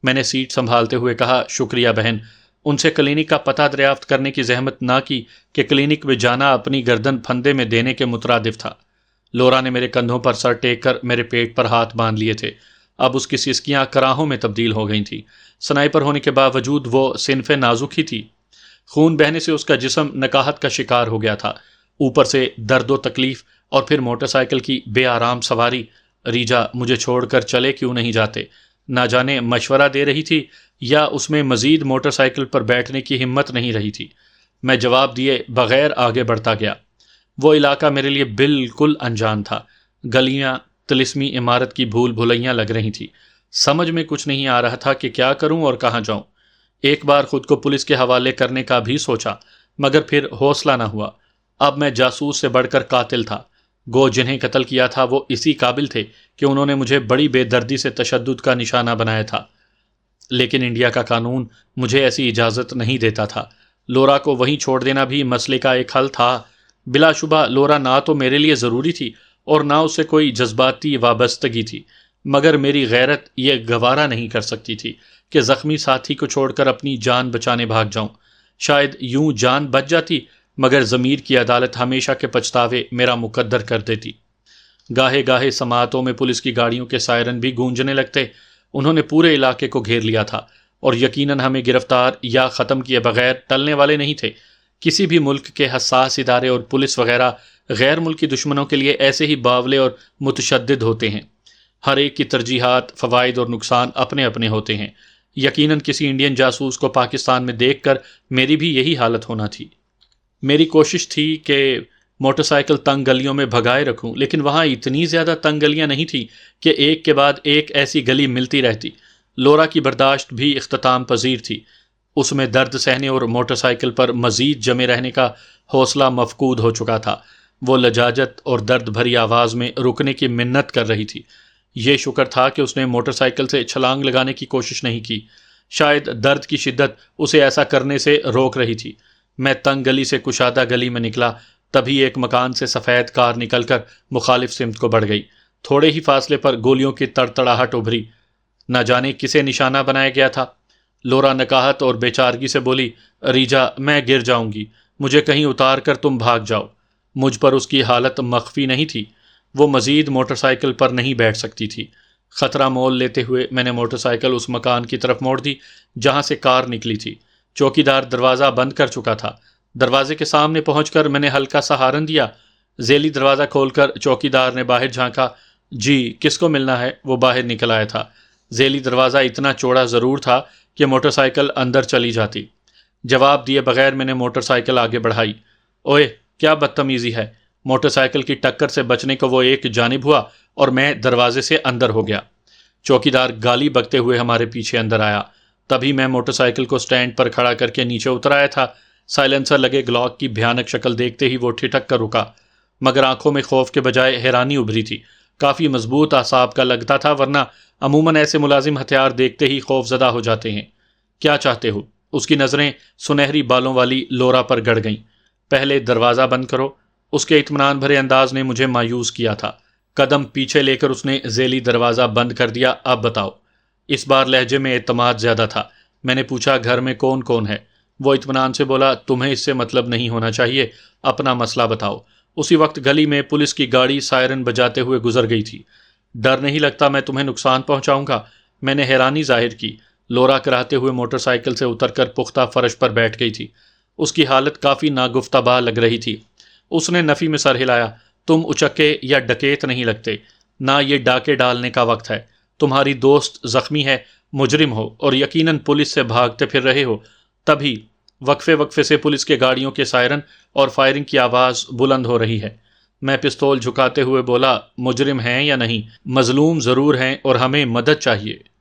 میں نے سیٹ سنبھالتے ہوئے کہا، شکریہ بہن۔ ان سے کلینک کا پتہ دریافت کرنے کی زحمت نہ کی کہ کلینک میں جانا اپنی گردن پھندے میں دینے کے مترادف تھا۔ لورا نے میرے کندھوں پر سر ٹیک کر میرے پیٹ پر ہاتھ باندھ لیے تھے۔ اب اس کی سسکیاں کراہوں میں تبدیل ہو گئی تھیں۔ سنائپر ہونے کے باوجود وہ صنف نازک ہی تھی۔ خون بہنے سے اس کا جسم نکاہت کا شکار ہو گیا تھا۔ اوپر سے درد و تکلیف اور پھر موٹر سائیکل کی بے آرام سواری۔ ریجا مجھے چھوڑ کر چلے کیوں نہیں جاتے؟ نہ جانے مشورہ دے رہی تھی یا اس میں مزید موٹر سائیکل پر بیٹھنے کی ہمت نہیں رہی تھی۔ میں جواب دیے بغیر آگے بڑھتا گیا۔ وہ علاقہ میرے لیے بالکل انجان تھا۔ گلیاں طلسمی عمارت کی بھول بھلیاں لگ رہی تھی۔ سمجھ میں کچھ نہیں آ رہا تھا کہ کیا کروں اور کہاں جاؤں۔ ایک بار خود کو پولیس کے حوالے کرنے کا بھی سوچا مگر پھر حوصلہ نہ ہوا۔ اب میں جاسوس سے بڑھ کر قاتل تھا۔ گو جنہیں قتل کیا تھا وہ اسی قابل تھے کہ انہوں نے مجھے بڑی بے دردی سے تشدد کا نشانہ بنایا تھا۔ لیکن انڈیا کا قانون مجھے ایسی اجازت نہیں دیتا تھا۔ لورا کو وہیں چھوڑ دینا بھی مسئلے کا ایک حل تھا۔ بلا شبہ لورا نہ تو میرے لیے ضروری تھی اور نہ اس سے کوئی جذباتی وابستگی تھی، مگر میری غیرت یہ گوارا نہیں کر سکتی تھی کہ زخمی ساتھی کو چھوڑ کر اپنی جان بچانے بھاگ جاؤں۔ شاید یوں جان بچ جاتی مگر ضمیر کی عدالت ہمیشہ کے پچھتاوے میرا مقدر کر دیتی۔ گاہے گاہے سماعتوں میں پولیس کی گاڑیوں کے سائرن بھی گونجنے لگتے۔ انہوں نے پورے علاقے کو گھیر لیا تھا اور یقیناً ہمیں گرفتار یا ختم کیے بغیر ٹلنے والے نہیں تھے۔ کسی بھی ملک کے حساس ادارے اور پولیس وغیرہ غیر ملکی دشمنوں کے لیے ایسے ہی باولے اور متشدد ہوتے ہیں۔ ہر ایک کی ترجیحات، فوائد اور نقصان اپنے اپنے ہوتے ہیں۔ یقیناً کسی انڈین جاسوس کو پاکستان میں دیکھ کر میری بھی یہی حالت ہونا تھی۔ میری کوشش تھی کہ موٹر سائیکل تنگ گلیوں میں بھگائے رکھوں، لیکن وہاں اتنی زیادہ تنگ گلیاں نہیں تھیں کہ ایک کے بعد ایک ایسی گلی ملتی رہتی۔ لورا کی برداشت بھی اختتام پذیر تھی۔ اس میں درد سہنے اور موٹر سائیکل پر مزید جمے رہنے کا حوصلہ مفقود ہو چکا تھا۔ وہ لجاجت اور درد بھری آواز میں رکنے کی منت کر رہی تھی۔ یہ شکر تھا کہ اس نے موٹر سائیکل سے چھلانگ لگانے کی کوشش نہیں کی۔ شاید درد کی شدت اسے ایسا کرنے سے روک رہی تھی۔ میں تنگ گلی سے کشادہ گلی میں نکلا، تبھی ایک مکان سے سفید کار نکل کر مخالف سمت کو بڑھ گئی۔ تھوڑے ہی فاصلے پر گولیوں کی تڑتڑاہٹ ابھری۔ نہ جانے کسے نشانہ بنایا گیا تھا۔ لورا نکاہت اور بے چارگی سے بولی، ریجا میں گر جاؤں گی، مجھے کہیں اتار کر تم بھاگ جاؤ۔ مجھ پر اس کی حالت مخفی نہیں تھی۔ وہ مزید موٹر سائیکل پر نہیں بیٹھ سکتی تھی۔ خطرہ مول لیتے ہوئے میں نے موٹر سائیکل اس مکان کی طرف موڑ دی جہاں سے کار نکلی تھی۔ چوکیدار دروازہ بند کر چکا تھا۔ دروازے کے سامنے پہنچ کر میں نے ہلکا سا ہارن دیا۔ ذیلی دروازہ کھول کر چوکیدار نے باہر جھانکا۔ جی کس کو ملنا ہے؟ وہ باہر نکل آیا تھا۔ ذیلی دروازہ اتنا چوڑا ضرور تھا کہ موٹر سائیکل اندر چلی جاتی۔ جواب دیے بغیر میں نے موٹر سائیکل آگے بڑھائی۔ اوئے کیا بدتمیزی ہے! موٹر سائیکل کی ٹکر سے بچنے کو وہ ایک جانب ہوا اور میں دروازے سے اندر ہو گیا۔ چوکیدار گالی بکتے ہوئے ہمارے پیچھے اندر آیا۔ تبھی میں موٹر سائیکل کو سٹینڈ پر کھڑا کر کے نیچے اتر آیا تھا۔ سائلنسر لگے گلاک کی بھیانک شکل دیکھتے ہی وہ ٹھٹک کر رکا، مگر آنکھوں میں خوف کے بجائے حیرانی ابھری تھی۔ کافی مضبوط اعصاب کا لگتا تھا، ورنہ عموماً ایسے ملازم ہتھیار دیکھتے ہی خوف زدہ ہو جاتے ہیں۔ کیا چاہتے ہو؟ اس کی نظریں سنہری بالوں والی لورا پر گڑ گئیں۔ پہلے دروازہ بند کرو۔ اس کے اطمینان بھرے انداز نے مجھے مایوس کیا تھا۔ قدم پیچھے لے کر اس نے ذیلی دروازہ بند کر دیا۔ اب بتاؤ۔ اس بار لہجے میں اعتماد زیادہ تھا۔ میں نے پوچھا گھر میں کون کون ہے؟ وہ اطمینان سے بولا تمہیں اس سے مطلب نہیں ہونا چاہیے، اپنا مسئلہ بتاؤ۔ اسی وقت گلی میں پولیس کی گاڑی سائرن بجاتے ہوئے گزر گئی تھی۔ ڈر نہیں لگتا میں تمہیں نقصان پہنچاؤں گا؟ میں نے حیرانی ظاہر کی۔ لورا کراہتے ہوئے موٹر سائیکل سے اتر کر پختہ فرش پر بیٹھ گئی تھی۔ اس کی حالت کافی ناگفتہ لگ رہی تھی۔ اس نے نفی میں سر ہلایا۔ تم اچکے یا ڈکیت نہیں لگتے، نہ یہ ڈاکے ڈالنے کا وقت ہے۔ تمہاری دوست زخمی ہے، مجرم ہو اور یقیناً پولیس سے بھاگتے پھر رہے ہو۔ تبھی وقفے وقفے سے پولیس کے گاڑیوں کے سائرن اور فائرنگ کی آواز بلند ہو رہی ہے۔ میں پستول جھکاتے ہوئے بولا مجرم ہیں یا نہیں؟ مظلوم ضرور ہیں اور ہمیں مدد چاہیے۔